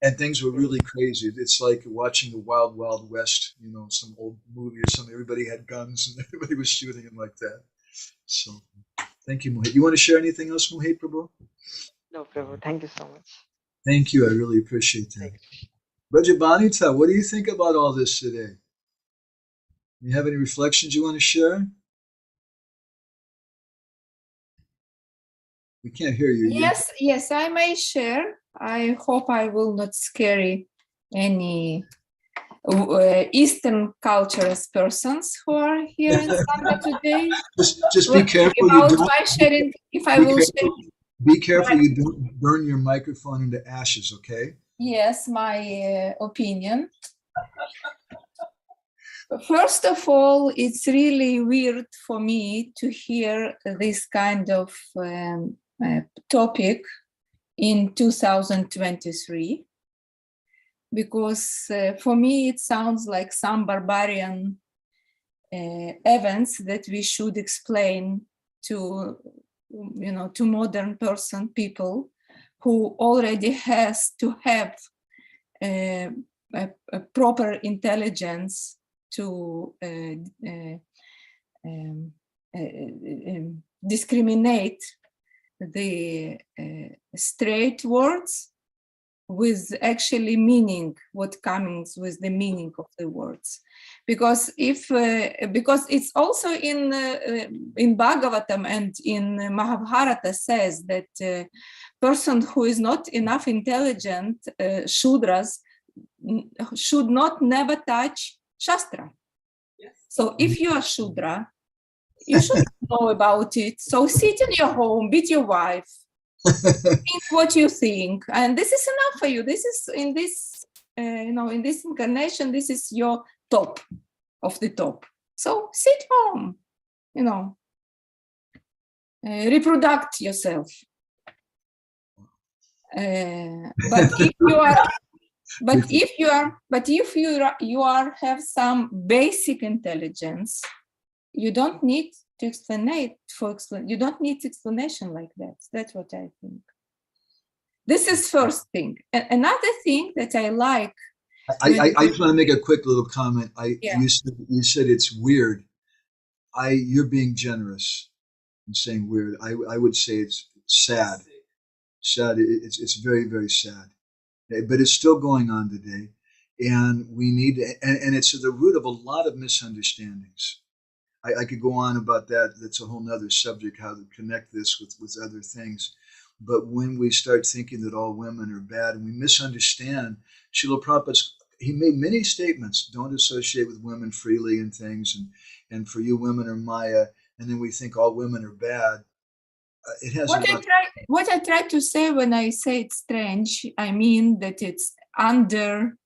And things were really crazy. It's like watching the Wild Wild West, some old movie or something. Everybody had guns and everybody was shooting them like that. So thank you, Mohit. You want to share anything else, Mohit Prabhu? No, Prabhu. Thank you so much. Thank you. I really appreciate that. Brajabanita, what do you think about all this today? You have any reflections you want to share? We can't hear you. Yes, I may share. I hope I will not scare any Eastern cultures persons who are here in Sangha today. Just be careful. About my sharing, if I will share. Be careful you don't burn your microphone into ashes, okay? Yes, my opinion. First of all, it's really weird for me to hear this kind of topic in 2023, because for me it sounds like some barbarian events that we should explain to modern people who already has to have a proper intelligence to discriminate the straight words with actually meaning, what comes with the meaning of the words, because if because it's also in Bhagavatam and in Mahabharata says that person who is not enough intelligent, Shudras, should not never touch Shastra. Yes. So if you are Shudra, you should know about it. So sit in your home, beat your wife, think what you think, and this is enough for you. This is in this, in this incarnation, this is your top of the top. So sit home, reproduce yourself. But if you are, if you have some basic intelligence, you don't need to you don't need explanation like that. That's what I think. This is first thing. Another thing that I like. I just want to make a quick little comment. You said it's weird. You're being generous and saying weird. I would say it's sad. Sad. It's very, very sad. But it's still going on today, and we need and it's at the root of a lot of misunderstandings. I could go on about that. That's a whole nother subject, how to connect this with other things. But when we start thinking that all women are bad and we misunderstand, Srila Prabhupada, he made many statements, don't associate with women freely and things, and for you women are Maya, and then we think all women are bad. It has what I try to say when I say it's strange, I mean that it's under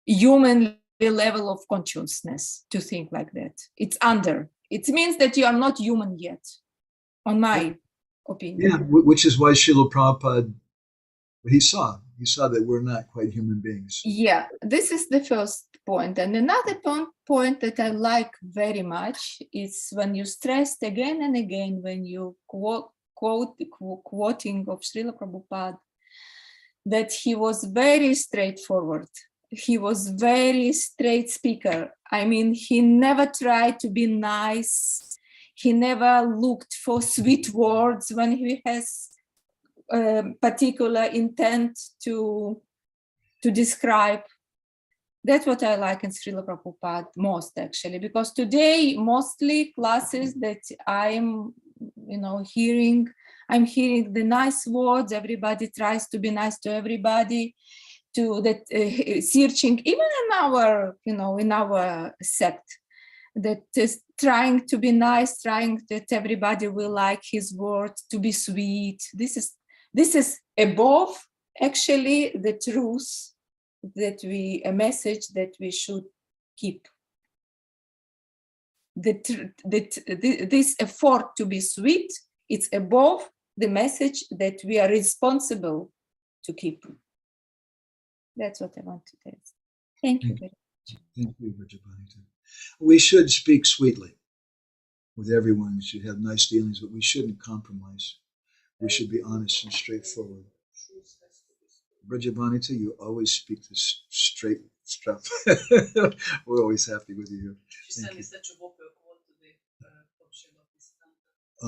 human level of consciousness to think like that. It's under. It means that you are not human yet, on my opinion. Yeah, which is why Srila Prabhupada, he saw that we're not quite human beings. Yeah, this is the first point. And another point that I like very much is when you stressed again and again, when you quoting of Srila Prabhupada, that he was very straightforward. He was very straight speaker. I mean, he never tried to be nice. He never looked for sweet words when he has particular intent to describe. That's what I like in Srila Prabhupada most, actually, because today mostly classes that I'm hearing the nice words. Everybody tries to be nice to everybody, to that searching, even in our sect, that is trying to be nice, trying that everybody will like his words, to be sweet. This is above actually the truth a message that we should keep. This effort to be sweet, it's above the message that we are responsible to keep. That's what I want to tell. Thank you very much. Thank you, Vrajabhani. We should speak sweetly with everyone. We should have nice dealings, but we shouldn't compromise. We should be honest and straightforward. Vrajabhani, you always speak this straight stuff. We're always happy with you here. She sent me such a quote today from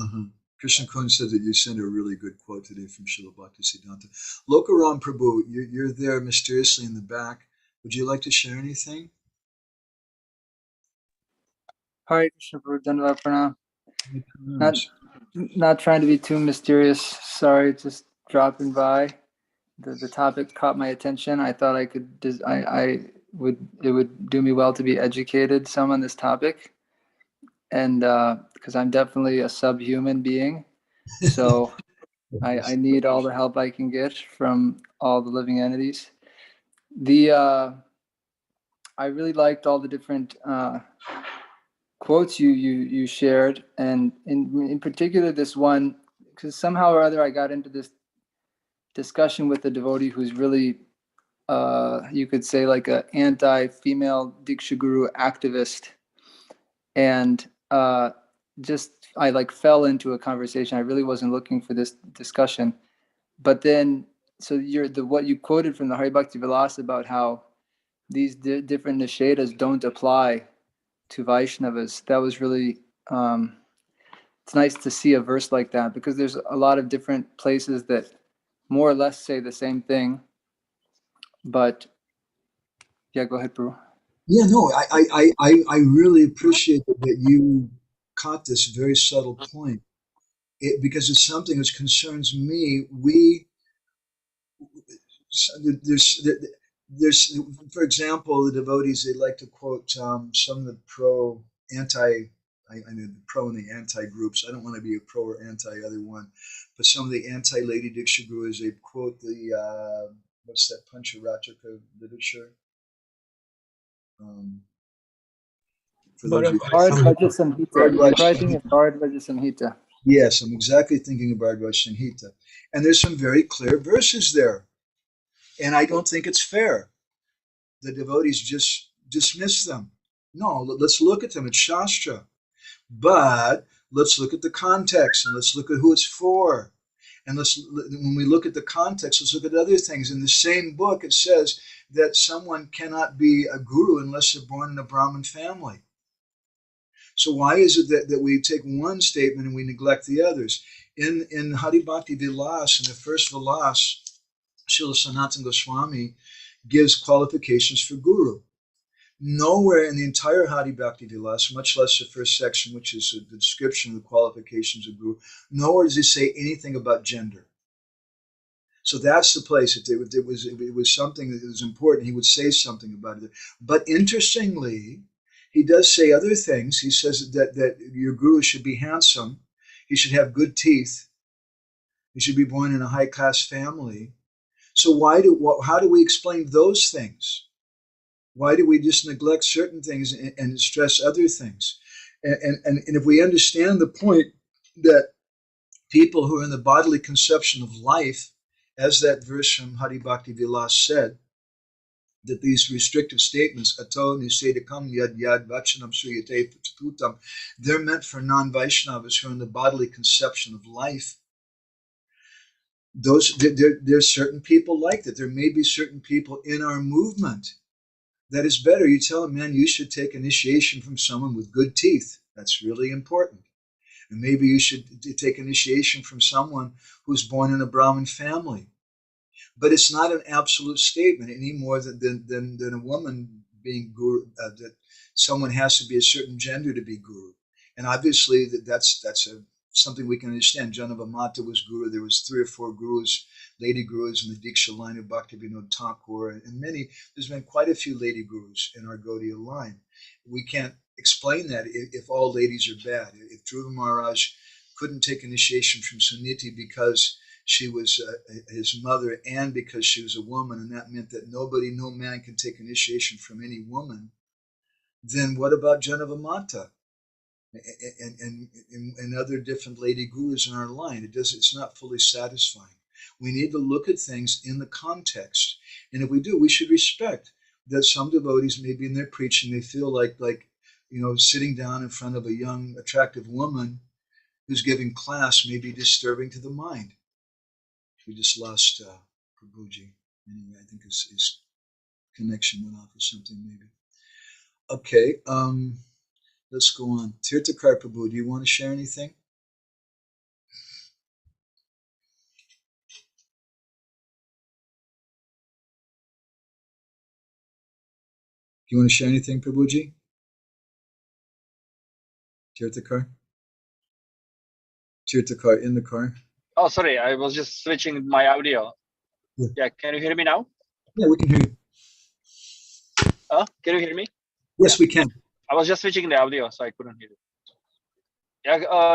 Srila Krishna Kun said that you sent a really good quote today from Srila Bhakti-siddhanta. Lokaram Prabhu, you're there mysteriously in the back. Would you like to share anything? Hare Krishna Prabhu, Dandava Pranam. Not trying to be too mysterious. Sorry, just dropping by. The topic caught my attention. I thought it would do me well to be educated some on this topic, and because I'm definitely a subhuman being, so I need all the help I can get from all the living entities. I really liked all the different quotes you shared, and in particular this one, because somehow or other I got into this discussion with a devotee who's really, you could say, like an anti-female Diksha Guru activist, and I fell into a conversation. I really wasn't looking for this discussion, but then what you quoted from the Hari Bhakti Vilas about how these different nishedas don't apply to Vaishnavas. That was really, it's nice to see a verse like that, because there's a lot of different places that more or less say the same thing. But yeah, go ahead, Prabhu. Yeah, no, I really appreciate that you caught this very subtle point, because it's something which concerns me. There's, for example, the devotees, they like to quote some of the I know the pro and the anti groups. I don't want to be a pro or anti either one, but some of the anti Lady Diksha gurus, they quote the what's that Pancharatrika literature? For those of you, Bhagavad Samhita. You're writing in Bhagavad Samhita. yes, I'm exactly thinking of Bhagavad Samhita, and there's some very clear verses there, and I don't think it's fair. The devotees just dismiss them. No, let's look at them. It's Shastra. But let's look at the context, and let's look at who it's for. And when we look at the context, let's look at other things. In the same book, it says that someone cannot be a guru unless they're born in a Brahmin family. So why is it that we take one statement and we neglect the others? In Hari Bhakti Vilas, in the first Vilas, Srila Sanatana Goswami gives qualifications for guru. Nowhere in the entire Hari Bhakti Vilas, much less the first section, which is the description of the qualifications of guru, nowhere does he say anything about gender. So that's the place. If it was something that was important, he would say something about it. But interestingly, he does say other things. He says that your guru should be handsome. He should have good teeth. He should be born in a high-class family. So how do we explain those things? Why do we just neglect certain things and stress other things? And if we understand the point that people who are in the bodily conception of life, as that verse from Hari Bhakti Vilas said, that these restrictive statements, ato nisedakam yad vachanam suyate putam, they're meant for non-Vaishnavas who are in the bodily conception of life. There's certain people like that. There may be certain people in our movement that is better. You tell them, man, you should take initiation from someone with good teeth. That's really important. And maybe you should take initiation from someone who's born in a Brahmin family. But it's not an absolute statement any more than a woman being guru, that someone has to be a certain gender to be guru. And obviously that's something we can understand. Janava Mata was guru. There was 3 or 4 gurus, lady gurus in the Diksha line of Bhaktivinoda Thakur, and there's been quite a few lady gurus in our Gaudiya line. We can't explain that if all ladies are bad. If Dhruva Maharaj couldn't take initiation from Suniti because she was his mother and because she was a woman, and that meant that no man can take initiation from any woman, then what about Janava Mata? And other different lady gurus in our line? It's not fully satisfying. We need to look at things in the context, and if we do, we should respect that some devotees maybe in their preaching they feel like sitting down in front of a young attractive woman who's giving class may be disturbing to the mind. We just lost Prabhuji. Anyway, I think his connection went off or something maybe. Okay. Let's go on. Tirthakar Prabhu, do you want to share anything? Do you want to share anything, Prabhuji? Tirthakar? Tirthakar in the car? Oh, sorry, I was just switching my audio. Yeah, can you hear me now? Yeah, we can hear you. Can you hear me? Yes, we can. I was just switching the audio, so I couldn't hear it.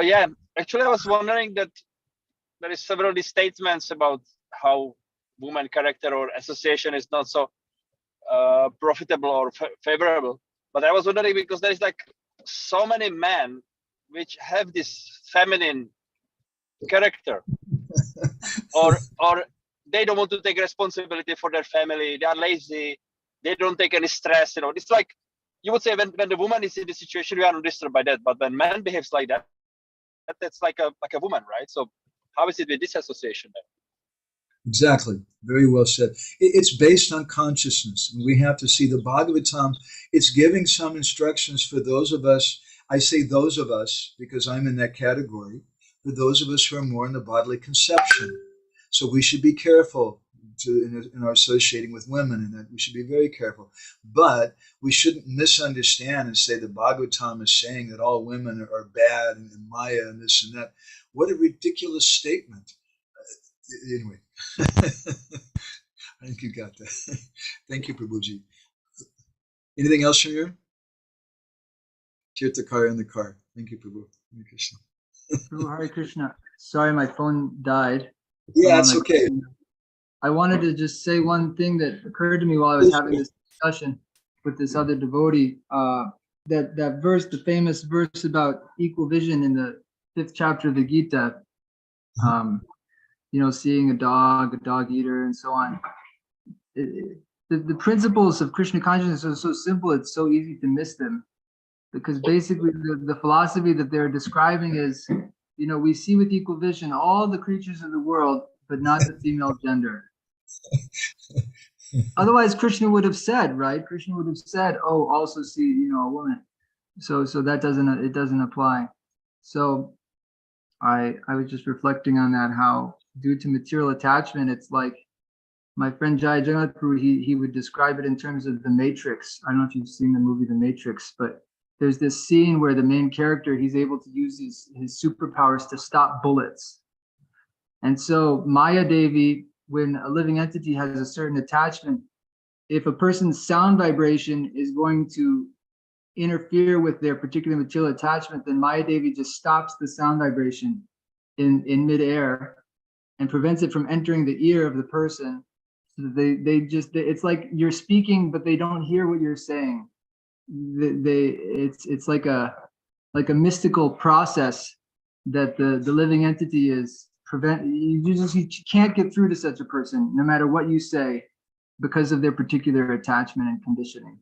Yeah. Actually, I was wondering that there is several of these statements about how woman character or association is not so profitable or favorable. But I was wondering because there is like so many men which have this feminine character, or they don't want to take responsibility for their family. They are lazy. They don't take any stress. It's like you would say when the woman is in the situation, we are not disturbed by that. But when man behaves like that, that's like a woman, right? So how is it with this association then? Exactly. Very well said. It's based on consciousness. And we have to see the Bhagavatam. It's giving some instructions for those of us. I say those of us because I'm in that category. For those of us who are more in the bodily conception. So we should be careful in our associating with women, and that we should be very careful. But we shouldn't misunderstand and say the Bhagavatam is saying that all women are bad and Maya and this and that. What a ridiculous statement. Anyway, I think you got that. Thank you, Prabhuji. Anything else from you? Tirthakara in the car. Thank you, Prabhu. Hare Krishna. Prabhu, Hare Krishna. Sorry, my phone died. Yeah, it's okay. I wanted to just say one thing that occurred to me while I was having this discussion with this other devotee. That verse, the famous verse about equal vision in the 5th chapter of the Gita. Seeing a dog eater, and so on. The principles of Krishna consciousness are so simple, it's so easy to miss them. Because basically the philosophy that they're describing is, we see with equal vision all the creatures of the world, but not the female gender. Otherwise, Krishna would have said, right? Krishna would have said, oh, also see, a woman. So that doesn't apply. So I was just reflecting on that, how due to material attachment, it's like my friend Jai Jagannath Prabhu, he would describe it in terms of the Matrix. I don't know if you've seen the movie The Matrix, but there's this scene where the main character, he's able to use his superpowers to stop bullets. And so Maya Devi, when a living entity has a certain attachment, if a person's sound vibration is going to interfere with their particular material attachment, then Maya Devi just stops the sound vibration in midair and prevents it from entering the ear of the person. So it's like you're speaking, but they don't hear what you're saying. It's like a mystical process that the living entity is you can't get through to such a person, no matter what you say, because of their particular attachment and conditioning.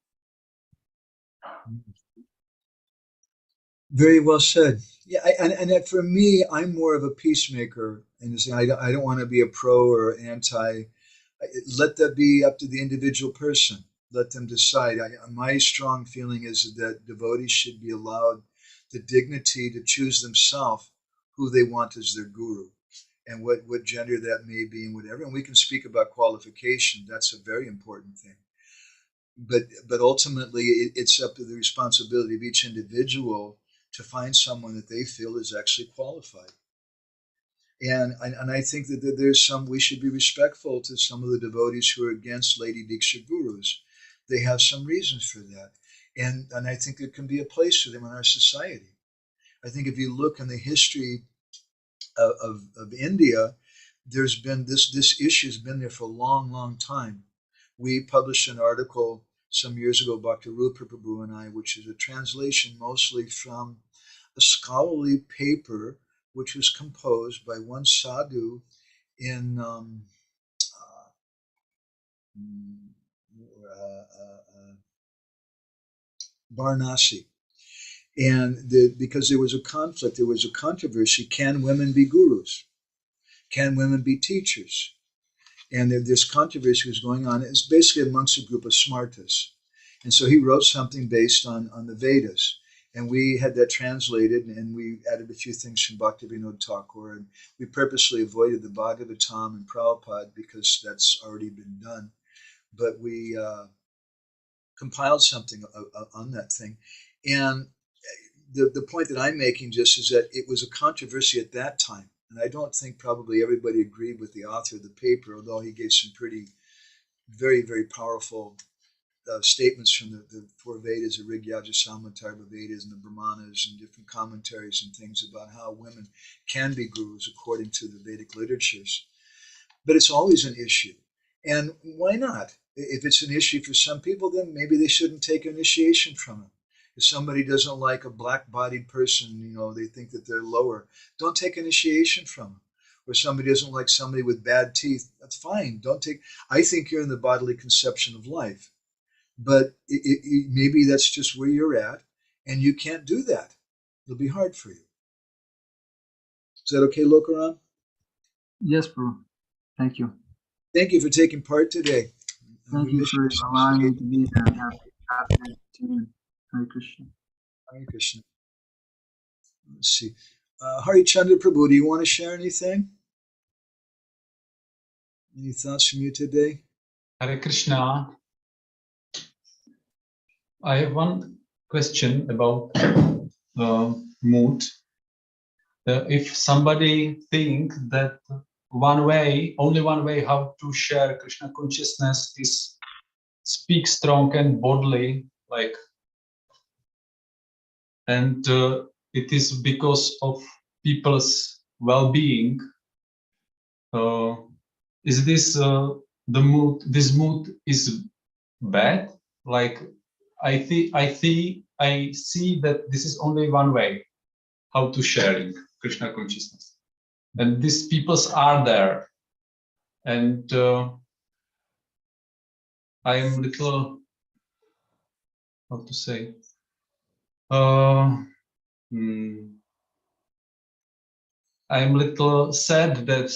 Very well said. Yeah, and for me, I'm more of a peacemaker, and I don't want to be a pro or anti. Let that be up to the individual person. Let them decide. My strong feeling is that devotees should be allowed the dignity to choose themselves who they want as their guru, and what gender that may be, and whatever. And we can speak about qualification. That's a very important thing. But ultimately, it's up to the responsibility of each individual to find someone that they feel is actually qualified. And I think that we should be respectful to some of the devotees who are against Lady Diksha gurus. They have some reasons for that. And I think there can be a place for them in our society. I think if you look in the history of India, there's been this issue has been there for a long, long time. We published an article some years ago, Bhakti Rupa Prabhu and I, which is a translation mostly from a scholarly paper which was composed by one sadhu in Varanasi. And because there was a conflict, there was a controversy, can women be gurus? Can women be teachers? And this controversy was going on. It's basically amongst a group of smartas. And so he wrote something based on the Vedas. And we had that translated, and we added a few things from Bhaktivinoda Thakur. And we purposely avoided the Bhagavatam and Prabhupada because that's already been done. But we compiled something on that thing. And the point that I'm making just is that it was a controversy at that time. And I don't think probably everybody agreed with the author of the paper, although he gave some pretty, very, very powerful statements from the four Vedas, the Rig, Yaja, Sama, Tarva Vedas, and the Brahmanas, and different commentaries and things about how women can be gurus according to the Vedic literatures. But it's always an issue. And why not? If it's an issue for some people, then maybe they shouldn't take initiation from them. If somebody doesn't like a black-bodied person, they think that they're lower, don't take initiation from them. Or somebody doesn't like somebody with bad teeth, that's fine. I think you're in the bodily conception of life. But maybe that's just where you're at, and you can't do that. It'll be hard for you. Is that okay, Lokaram? Yes, bro. Thank you. Thank you for taking part today. Thank We you wish for you allowing me to be here. Happy to Hare Krishna. Hare Krishna. Let's see. Hari Chandra Prabhu, do you want to share anything? Any thoughts from you today? Hare Krishna. I have one question about mood. If somebody think that only one way how to share Krishna consciousness is speak strong and boldly, like, and it is because of people's well-being. Is this the mood? This mood is bad. Like, I see that this is only one way how to sharing Krishna consciousness, and these peoples are there, and I am little, how to say, I'm little sad that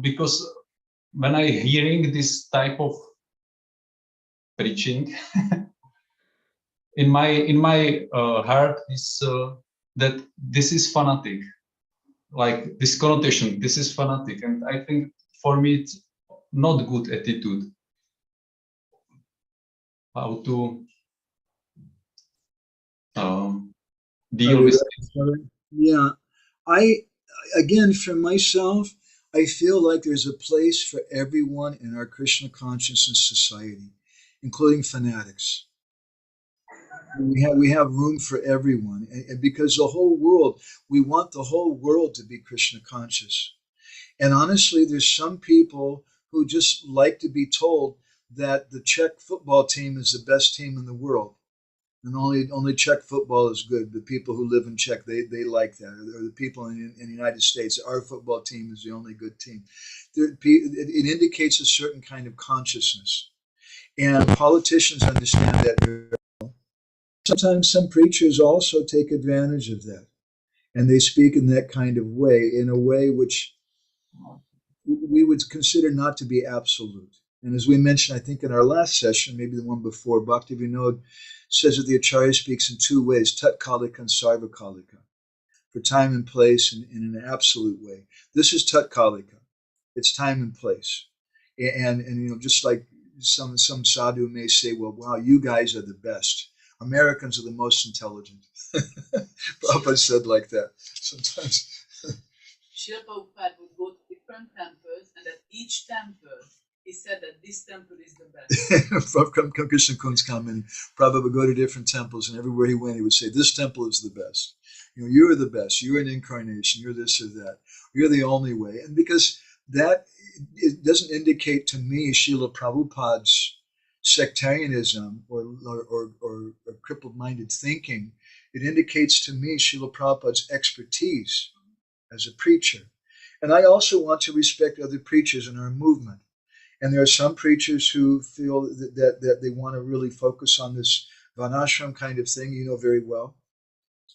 because when I hearing this type of preaching, in my heart is that this is fanatic, like this connotation. This is fanatic, and I think for me it's not good attitude. How to deal with it. Yeah, again, for myself, I feel like there's a place for everyone in our Krishna consciousness society, including fanatics. We have room for everyone, and because the whole world, we want the whole world to be Krishna conscious. And honestly, there's some people who just like to be told that the Czech football team is the best team in the world. And only Czech football is good. The people who live in Czech, they like that. Or the people in the United States, our football team is the only good team. It indicates a certain kind of consciousness. And politicians understand that very well. Sometimes some preachers also take advantage of that. And they speak in that kind of way, in a way which we would consider not to be absolute. And as we mentioned, I think in our last session, maybe the one before, Bhakti-Vinod says that the Acharya speaks in two ways, Tat-kalika and Sarva-kalika, for time and place and in an absolute way. This is Tat-kalika. It's time and place. And just like some sadhu may say, well, wow, you guys are the best. Americans are the most intelligent. Prabhupada said like that sometimes. Srila Prabhupada would go to different temples, and at each temple, he said that this temple is the best. Krishna Kun's commenting, Prabhupada would go to different temples, and everywhere he went, he would say, this temple is the best. You're the best. You're an incarnation. You're this or that. You're the only way. And because that, it doesn't indicate to me Srila Prabhupada's sectarianism or crippled-minded thinking. It indicates to me Srila Prabhupada's expertise as a preacher. And I also want to respect other preachers in our movement. And there are some preachers who feel that they want to really focus on this Varnashram kind of thing, you know very well.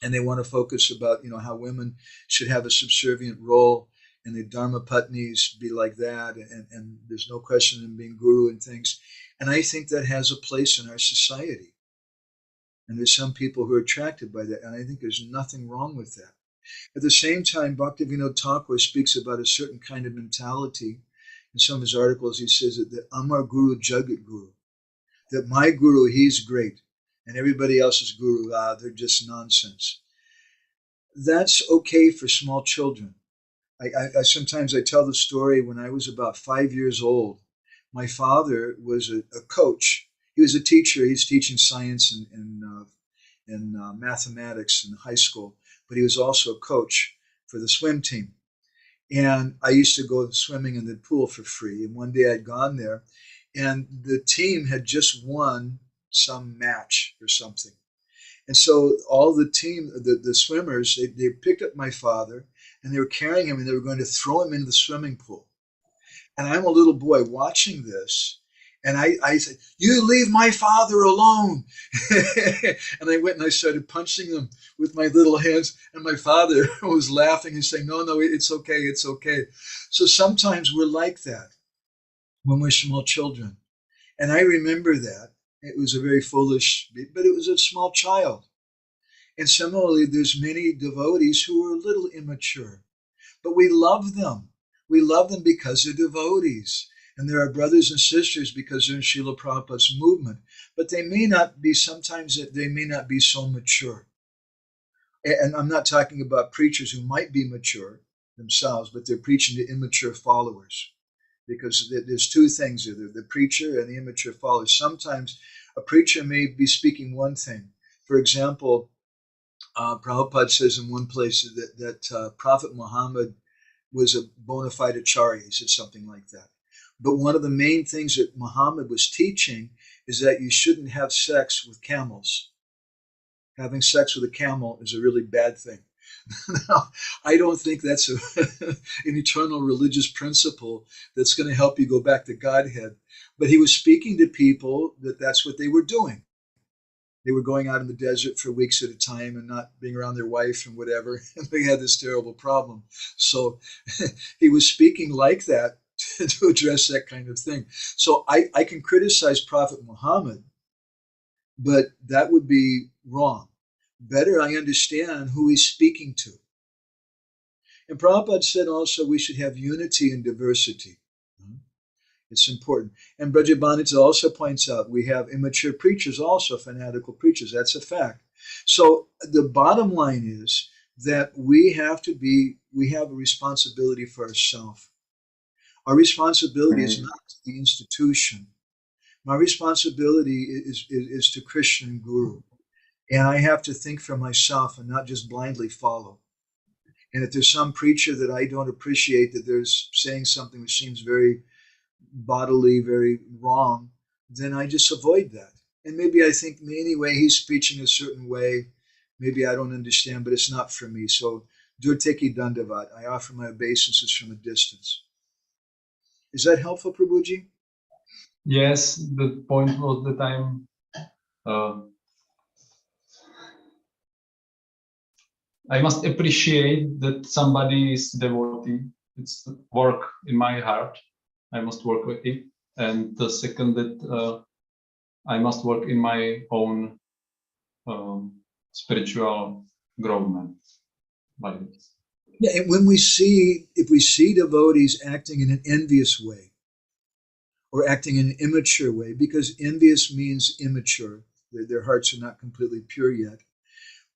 And they want to focus about, how women should have a subservient role and the Dharma Patnis be like that. And there's no question in being guru and things. And I think that has a place in our society. And there's some people who are attracted by that. And I think there's nothing wrong with that. At the same time, Bhaktivinoda Thakur speaks about a certain kind of mentality. In some of his articles, he says that Amar Guru Jagat Guru, that my guru, he's great, and everybody else's guru, they're just nonsense. That's okay for small children. I sometimes tell the story when I was about 5 years old. My father was a coach. He was a teacher. He's teaching science and mathematics in high school, but he was also a coach for the swim team. And I used to go swimming in the pool for free. And one day I'd gone there, and the team had just won some match or something. And so all the team, the swimmers, they picked up my father, and they were carrying him, and they were going to throw him into the swimming pool. And I'm a little boy watching this, and I said, "You leave my father alone." And I went and I started punching them with my little hands, and my father was laughing and saying, no, it's okay, it's okay. So sometimes we're like that. when we're small children. And I remember that. It was a very foolish, but it was a small child. And similarly, there's many devotees who are a little immature, but we love them. We love them because they're devotees. And they're our brothers and sisters because they're in Srila Prabhupada's movement. But they may not be, sometimes they may not be so mature. And I'm not talking about preachers who might be mature themselves, but they're preaching to immature followers. Because there's two things there, the preacher and the immature followers. Sometimes a preacher may be speaking one thing. For example, Prabhupada says in one place that Prophet Muhammad was a bona fide acharya. He said something like that. But one of the main things that Muhammad was teaching is that you shouldn't have sex with camels. Having sex with a camel is a really bad thing. Now, I don't think that's an eternal religious principle that's going to help you go back to Godhead. But he was speaking to people that's what they were doing. They were going out in the desert for weeks at a time and not being around their wife and whatever. And they had this terrible problem. So he was speaking like that to address that kind of thing. So I can criticize Prophet Muhammad, but that would be wrong. Better I understand who he's speaking to. And Prabhupada said also we should have unity and diversity. It's important. And Brajabandita also points out we have immature preachers also, fanatical preachers. That's a fact. So the bottom line is that we have a responsibility for ourselves. Our responsibility is not to the institution. My responsibility is to Krishna and Guru. And I have to think for myself and not just blindly follow. And if there's some preacher that I don't appreciate, that there's saying something which seems very bodily, very wrong, then I just avoid that. And maybe I think, anyway, he's preaching a certain way. Maybe I don't understand, but it's not for me. So, Durteki Dandavat, I offer my obeisances from a distance. Is that helpful, Prabhuji? Yes, the point was that I must appreciate that somebody is devotee. It's work in my heart. I must work with it. And the second that I must work in my own spiritual growth. Like this. Yeah, and if we see devotees acting in an envious way or acting in an immature way, because envious means immature, their hearts are not completely pure yet,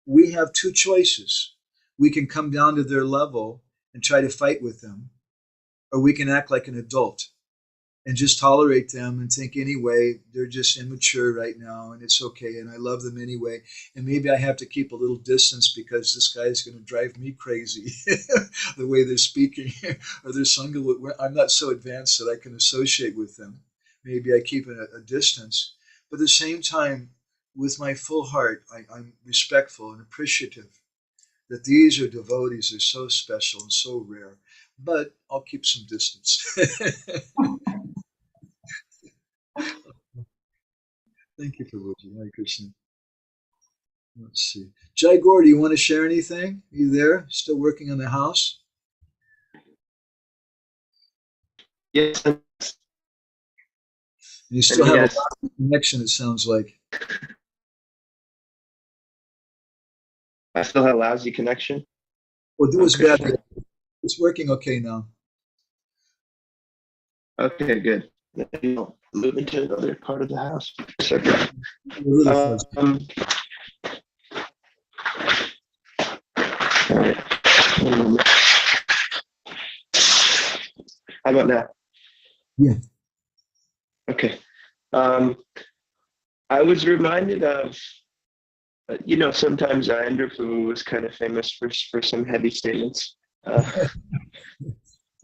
we have two choices. We can come down to their level and try to fight with them, or we can act like an adult and just tolerate them and think, anyway, they're just immature right now and it's okay and I love them anyway. And maybe I have to keep a little distance because this guy is going to drive me crazy, the way they're speaking, or their Sangha. I'm not so advanced that I can associate with them. Maybe I keep a distance. But at the same time, with my full heart, I'm respectful and appreciative that these are devotees. They're so special and so rare. But I'll keep some distance. Thank you, Prabhuji. Hare Krishna. Let's see. Jai Gour, do you want to share anything? Are you there? Still working on the house? Yes. You still have a lot of connection, it sounds like. I still have lousy connection. Well, it was bad. It's working okay now. Okay, good. I'll move into another part of the house. How about now? Yeah. Okay. I was reminded of, sometimes Andhra Prabhu was kind of famous for some heavy statements.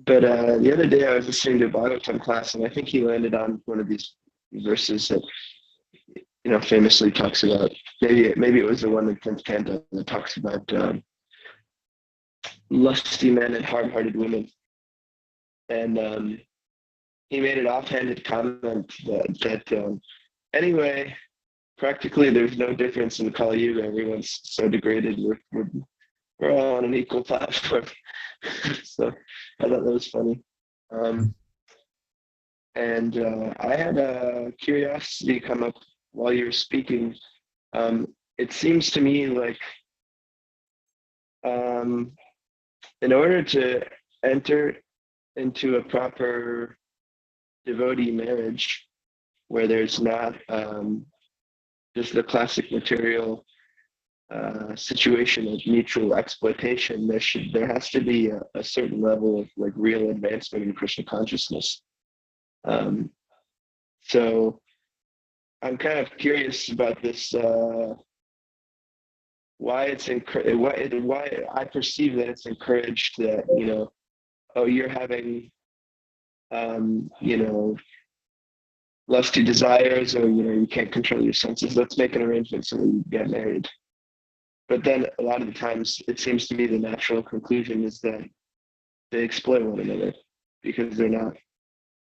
But the other day I was listening to a Bhagavatam class, and I think he landed on one of these verses that, famously talks about, maybe it was the one in 10th canto that talks about lusty men and hard-hearted women. And he made an offhanded comment that anyway, practically there's no difference in Kali Yuga. Everyone's so degraded. We're all on an equal platform. So I thought that was funny. And I had a curiosity come up while you were speaking. It seems to me like in order to enter into a proper devotee marriage where there's not just the classic material situation of mutual exploitation, there has to be a certain level of like real advancement in Krishna consciousness. So I'm kind of curious about this. Why I perceive that it's encouraged that oh, you're having lusty desires, or you can't control your senses. Let's make an arrangement so that you get married. But then a lot of the times, it seems to me the natural conclusion is that they exploit one another because they're not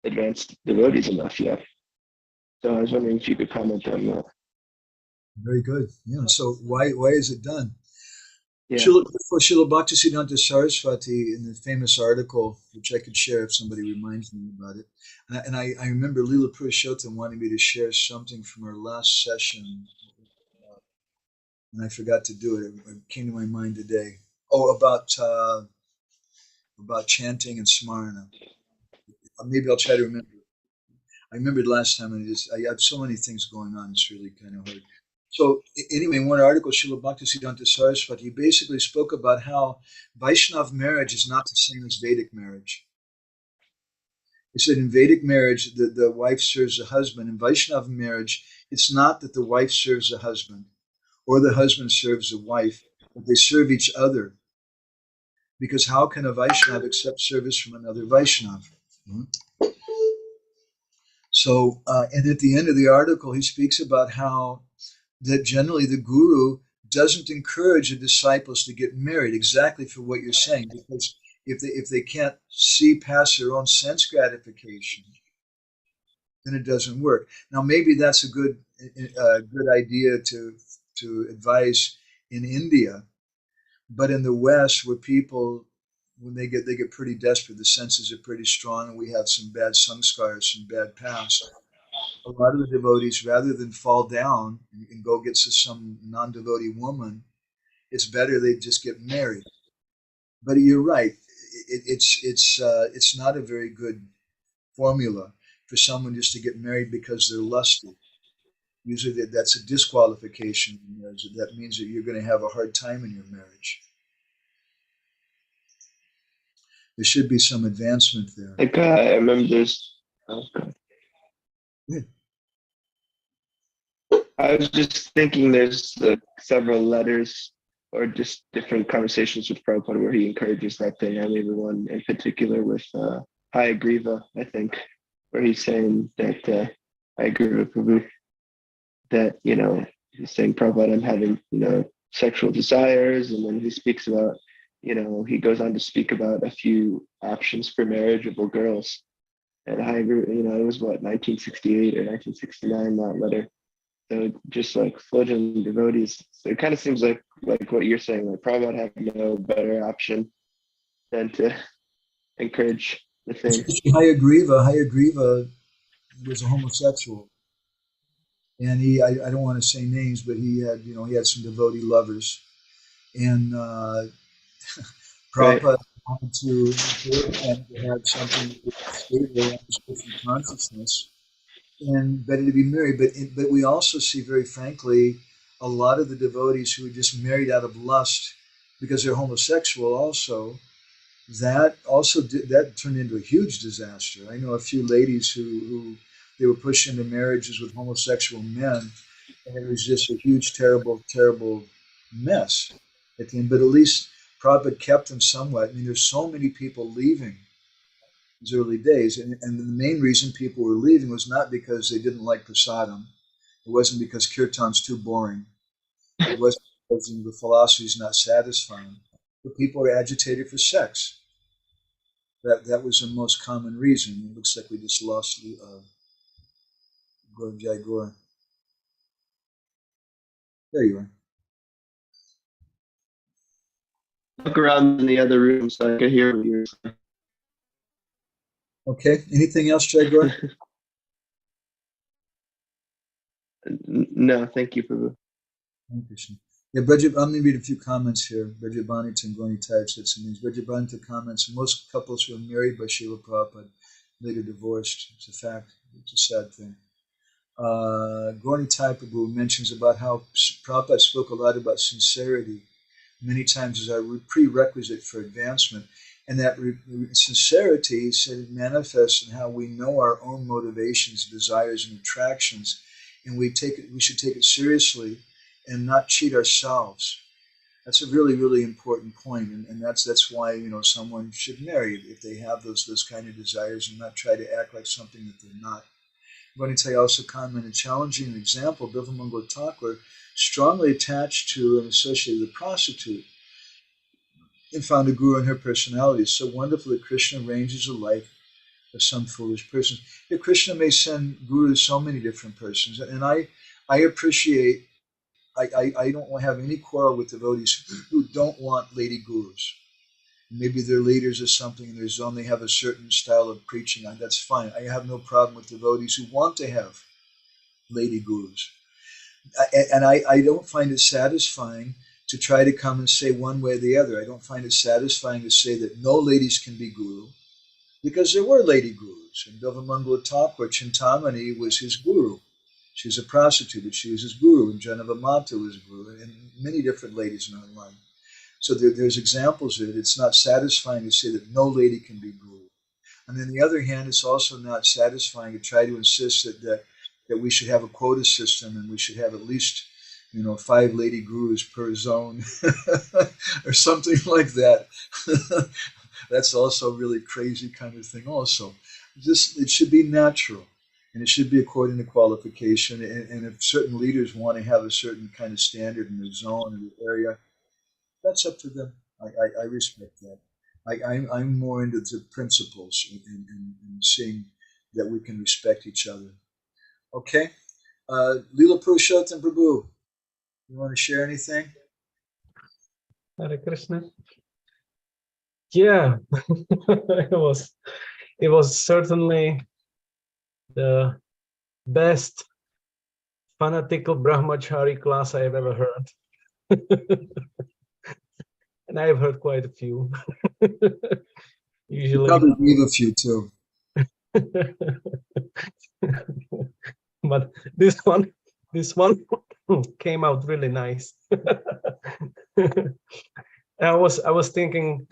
advanced devotees enough yet. So I was wondering if you could comment on that. Very good. Yeah. So why is it done? Yeah. For Srila Bhaktisiddhanta Saraswati, in the famous article, which I could share if somebody reminds me about it, and I remember Leela Purushottam wanting me to share something from her last session, and I forgot to do it. It came to my mind today. Oh, about chanting and smarana. Maybe I'll try to remember. I remembered last time, and I have so many things going on. It's really kind of hard. So anyway, in one article, Srila Bhaktisiddhanta Saraswati, he basically spoke about how Vaishnav marriage is not the same as Vedic marriage. He said in Vedic marriage, the wife serves the husband. In Vaishnav marriage, it's not that the wife serves the husband or the husband serves the wife, but they serve each other. Because how can a Vaishnav accept service from another Vaishnav? Mm-hmm. So, and at the end of the article, he speaks about how that generally the guru doesn't encourage the disciples to get married, exactly for what you're saying, because if they can't see past their own sense gratification, then it doesn't work. Now, maybe that's a good idea to advise in India, but in the West, where people, when they get pretty desperate, the senses are pretty strong, and we have some bad samskaras, some bad past. A lot of the devotees, rather than fall down and go get to some non-devotee woman, it's better they just get married. But you're right; it's not a very good formula for someone just to get married because they're lusty. Usually, that's a disqualification in marriage. That means that you're going to have a hard time in your marriage. There should be some advancement there. Like I remember there's. Oh God. Yeah. I was just thinking there's several letters or just different conversations with Prabhupada where he encourages that thing. I remember one in particular with Hayagriva, I think, where he's saying that Hayagriva Prabhu, that, he's saying, Prabhupada, I'm having, sexual desires. And then he speaks about, he goes on to speak about a few options for marriageable girls. And Hayagriva, it was what, 1968 or 1969, that letter. So just like fledgling devotees. So it kind of seems like what you're saying, like Prabhupada have no better option than to encourage the thing. Hayagriva was a homosexual, and I don't want to say names, but he had some devotee lovers, and Prabhupada wanted to encourage them to have something stable and Krishna consciousness, and better to be married. But we also see, very frankly, a lot of the devotees who are just married out of lust because they're homosexual also, that turned into a huge disaster. I know a few ladies who they were pushed into marriages with homosexual men, and it was just a huge, terrible, terrible mess at the end. But at least Prabhupada kept them somewhat. I mean, there's so many people leaving these early days, and the main reason people were leaving was not because they didn't like prasadam. It wasn't because kirtan's too boring. It wasn't because the philosophy is not satisfying. But people were agitated for sex. That was the most common reason. It looks like we just lost Gour Jai Gour. There you are. Look around in the other room so I could hear what you were saying. Okay, anything else, Jagur? No, thank you, Prabhu. Thank you. Yeah, I'm going to read a few comments here. Brajabani Tangoni types said some things. Brajabani comments, most couples who are married by Srila Prabhupada later divorced. It's a fact. It's a sad thing. Gorni Taipabu mentions about how Prabhupada spoke a lot about sincerity many times as our prerequisite for advancement. And that sincerity, he said, it manifests in how we know our own motivations, desires, and attractions. And we should take it seriously and not cheat ourselves. That's a really, really important point. And that's why, someone should marry if they have those kind of desires and not try to act like something that they're not. I'm going to tell you also commented, challenging an example, Bilvamangal Thakur, strongly attached to and associated with a prostitute, and found a guru in her personality. It's so wonderful that Krishna arranges a life of some foolish persons. Yet Krishna may send gurus to so many different persons. And I appreciate, I don't have any quarrel with devotees who don't want lady gurus. Maybe they're leaders or something in their zone, they have a certain style of preaching. That's fine. I have no problem with devotees who want to have lady gurus. And I don't find it satisfying to try to come and say one way or the other. I don't find it satisfying to say that no ladies can be guru, because there were lady gurus. And Bilvamangal Thakur, Chintamani was his guru. She was a prostitute, but she was his guru. And Janavamata was guru, and many different ladies in our life. So there's examples of it. It's not satisfying to say that no lady can be guru. And on the other hand, it's also not satisfying to try to insist that we should have a quota system and we should have at least 5 lady gurus per zone or something like that. That's also a really crazy kind of thing also. It should be natural, and it should be according to qualification. And if certain leaders want to have a certain kind of standard in the zone or the area, that's up to them. I respect that. I'm more into the principles and seeing that we can respect each other. Okay? Leela Purushottam Prabhu, you want to share anything? Hare Krishna. Yeah, it was certainly the best fanatical brahmachari class I have ever heard. And I have heard quite a few. Usually, you probably gave a few too. But this one came out really nice. I was thinking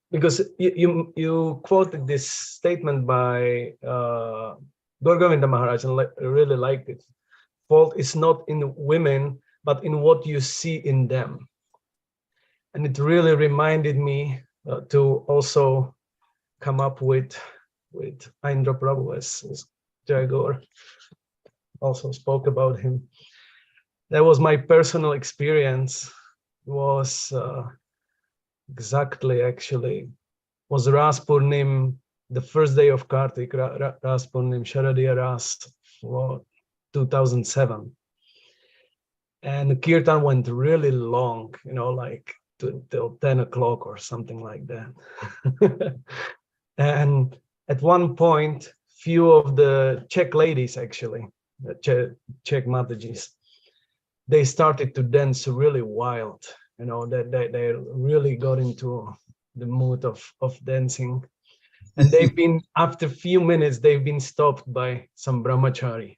because you quoted this statement by Govinda Maharaj, and I really liked it. Fault is not in women, but in what you see in them. And it really reminded me to also come up with Indra Prabhu, as Jagur also spoke about him. That was my personal experience. Was exactly, actually, was Ras Purnim, the first day of Kartik, Ras Purnim, Sharadiya Ras, for 2007. And the kirtan went really long, like till 10 o'clock or something like that. And at one point, few of the Czech ladies, actually, the Czech Matajis, they started to dance really wild. They really got into the mood of dancing. And they've been, after a few minutes, they've been stopped by some brahmachari.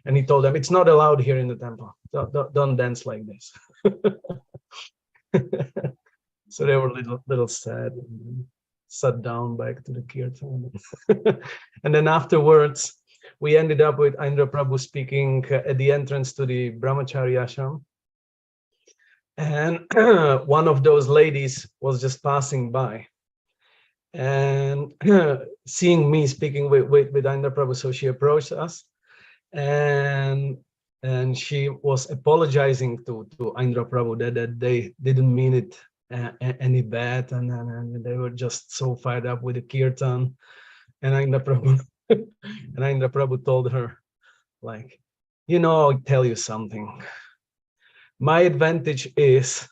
And he told them, it's not allowed here in the temple. Don't dance like this. So they were a little sad and sat down back to the kirtan. And then afterwards, we ended up with Indra Prabhu speaking at the entrance to the brahmachari ashram. And one of those ladies was just passing by. And seeing me speaking with Indra Prabhu, so she approached us. And she was apologizing to Indra Prabhu that they didn't mean it any bad, and they were just so fired up with the kirtan. And Indra Prabhu told her, I'll tell you something. My advantage is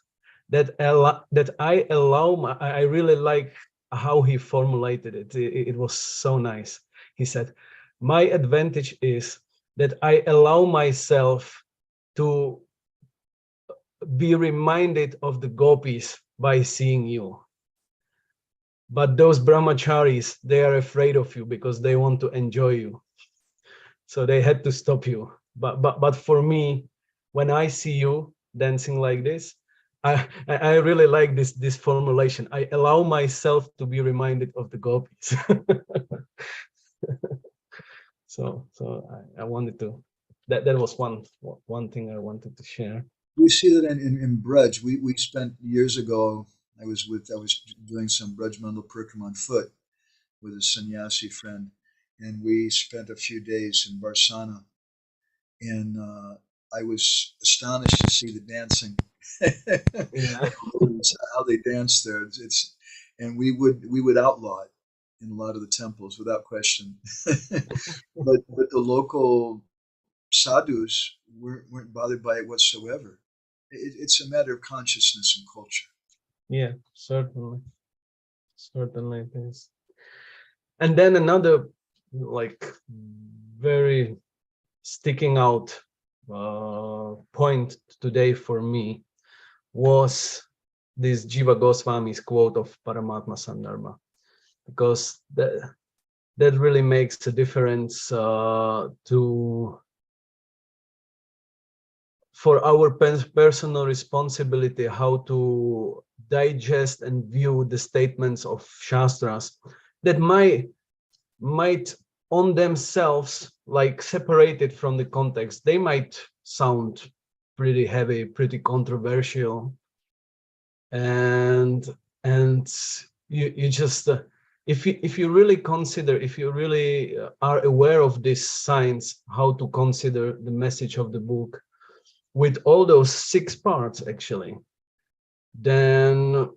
that I allow I really like how he formulated it. It was so nice. He said, my advantage is that I allow myself to be reminded of the gopis by seeing you. But those brahmacharis, they are afraid of you because they want to enjoy you. So they had to stop you. But for me, when I see you dancing like this, I really like this formulation. I allow myself to be reminded of the gopis. so I wanted to, that was one thing I wanted to share. We see that in Braj. We spent years ago, I was doing some Braj Mandal Parikram on foot with a sannyasi friend, and we spent a few days in Barsana, and I was astonished to see the dancing. Yeah. How they dance there. And we would outlaw it in a lot of the temples without question. but the local sadhus weren't bothered by it whatsoever. It's a matter of consciousness and culture. Yeah, certainly it is. And then another like very sticking out point today for me was this Jiva Goswami's quote of Paramatma Sandarbha, because that really makes a difference for our personal responsibility, how to digest and view the statements of Shastras that might on themselves, like separated from the context, they might sound pretty heavy, pretty controversial, and you just if you really consider, if you really are aware of these signs, how to consider the message of the book with all those 6 parts actually, then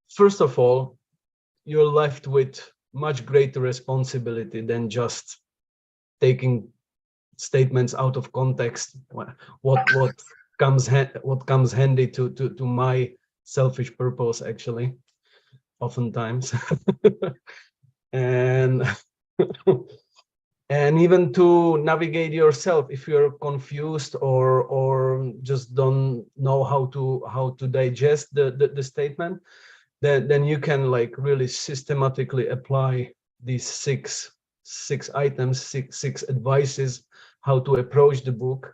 first of all, you're left with much greater responsibility than just taking statements out of context. What comes handy to my selfish purpose, actually, oftentimes, and and even to navigate yourself if you're confused or just don't know how to digest the statement, then you can like really systematically apply these six items, six advices, how to approach the book,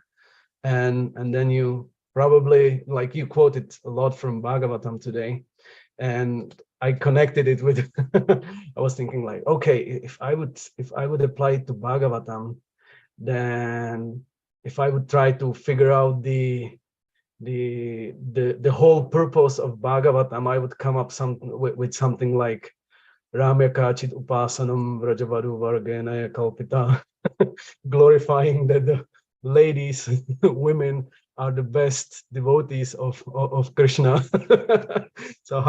and then you probably, like you quoted a lot from Bhagavatam today, and I connected it with I was thinking like, okay, if I would apply it to Bhagavatam, then if I would try to figure out the whole purpose of Bhagavatam, I would come up with something like Ramya Kachit Upasanam Vrajavaru Varganaya Kalpita, glorifying that the ladies, women are the best devotees of Krishna. So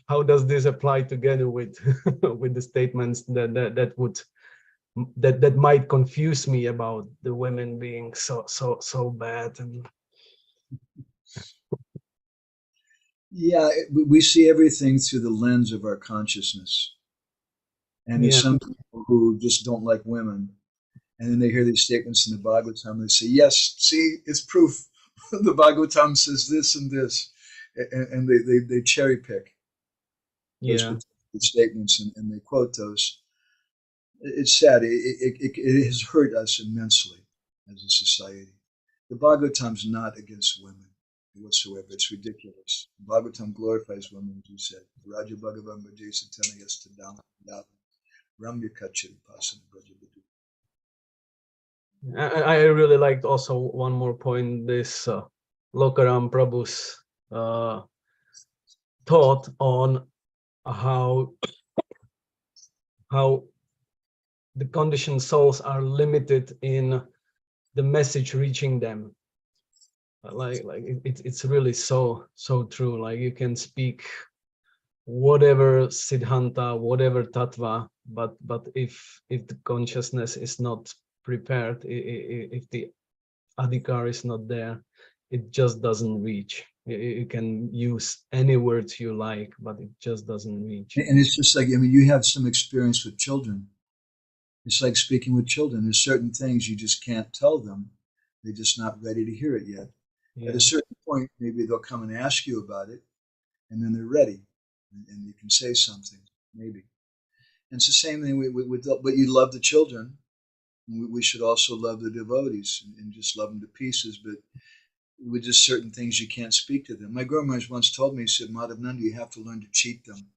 how does this apply together with with the statements that might confuse me about the women being so bad? And yeah, we see everything through the lens of our consciousness. And there's some people who just don't like women, and then they hear these statements in the Bhagavatam, and they say, yes, see, it's proof. The Bhagavatam says this and this, and they cherry pick those particular statements, and they quote those. It's sad. It has hurt us immensely as a society. The Bhagavatam's not against women whatsoever. It's ridiculous. The Bhagavatam glorifies women, as you said. Raja Bhagavan Bhaje Satana Yastadam Ramya Kachit Pasana Brajabadu. I really liked also one more point, this Lokaram Prabhu's thought on how the conditioned souls are limited in the message reaching them. Like it's really so true. Like you can speak whatever siddhanta, whatever tattva, but if the consciousness is not prepared, if the adhikar is not there, it just doesn't reach. You can use any words you like, but it just doesn't reach. And it's just like, I mean, you have some experience with children. It's like speaking with children. There's certain things you just can't tell them. They're just not ready to hear it yet. Yeah. At a certain point, maybe they'll come and ask you about it, and then they're ready, and you can say something, maybe. And it's the same thing with but you love the children. We should also love the devotees and just love them to pieces, but with just certain things you can't speak to them. My Guru Maharaj once told me, he said, Madhavananda, you have to learn to cheat them.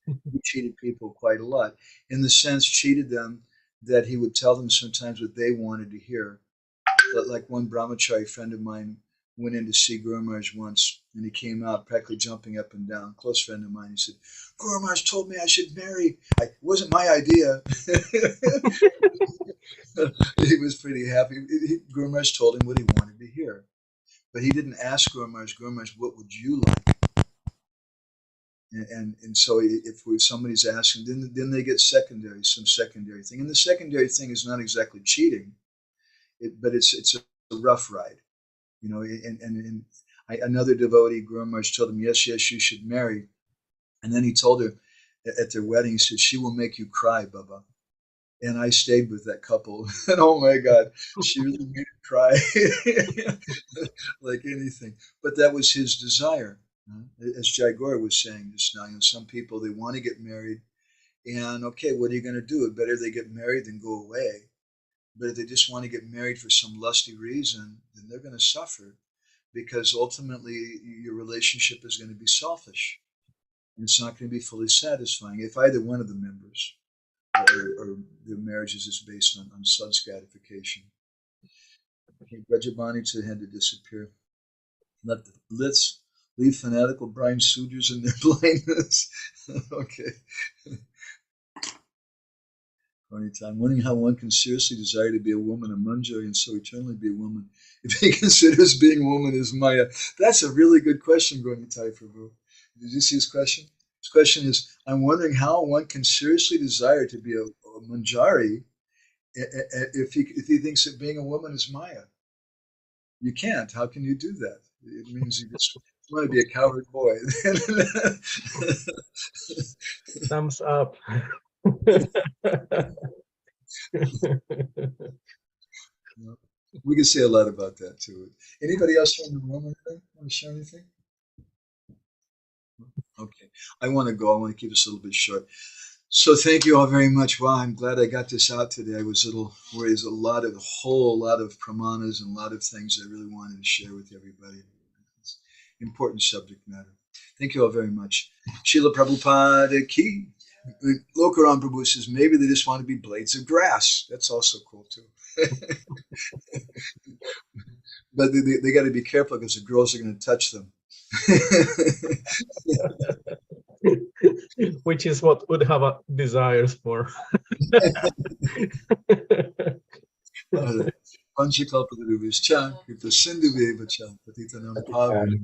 He cheated people quite a lot. In the sense, cheated them that he would tell them sometimes what they wanted to hear. But like one brahmachari friend of mine went in to see Guru Maharaj once, and he came out practically jumping up and down. Close friend of mine, he said, Guru Maharaj told me I should marry. It wasn't my idea. He was pretty happy. Guru Maharaj told him what he wanted to hear. But he didn't ask Guru Maharaj, what would you like? And so if somebody's asking, then they get some secondary thing. And the secondary thing is not exactly cheating, but it's a rough ride. You know, another devotee, Guru Maharaj told him, yes, you should marry. And then he told her at their wedding, he said, she will make you cry, Baba. And I stayed with that couple. And oh my God, she really made him cry like anything. But that was his desire. As Jai Gour was saying just now, some people, they want to get married. And okay, what are you going to do? It better they get married than go away. But if they just want to get married for some lusty reason, then they're going to suffer, because ultimately your relationship is going to be selfish. And it's not going to be fully satisfying if either one of the members or the marriages is based on sense gratification. Okay, Brajabani had to disappear. Let's leave fanatical blind Sudras in their blindness. Okay. I'm wondering how one can seriously desire to be a woman, a manjari, and so eternally be a woman if he considers being a woman is Maya. That's a really good question, Gonitai Prabhu. Did you see his question? His question is, I'm wondering how one can seriously desire to be a manjari if he thinks that being a woman is Maya. You can't. How can you do that? It means you just want to be a cowherd boy. Thumbs up. We can say a lot about that too. Anybody else from the room? Want to share anything? Okay, I want to go. I want to keep this a little bit short. So thank you all very much. Wow, I'm glad I got this out today. I was a little worried. There's a whole lot of pramanas and a lot of things I really wanted to share with everybody. It's important subject matter. Thank you all very much. Srila Prabhupada ki. Lokaram Prabhu says maybe they just want to be blades of grass. That's also cool too. But they got to be careful because the girls are going to touch them. Which is what would have a desires for. Panchakalpatarubhishcha, Kripa Sindhu Veva Cha, Patitanam Pavanam.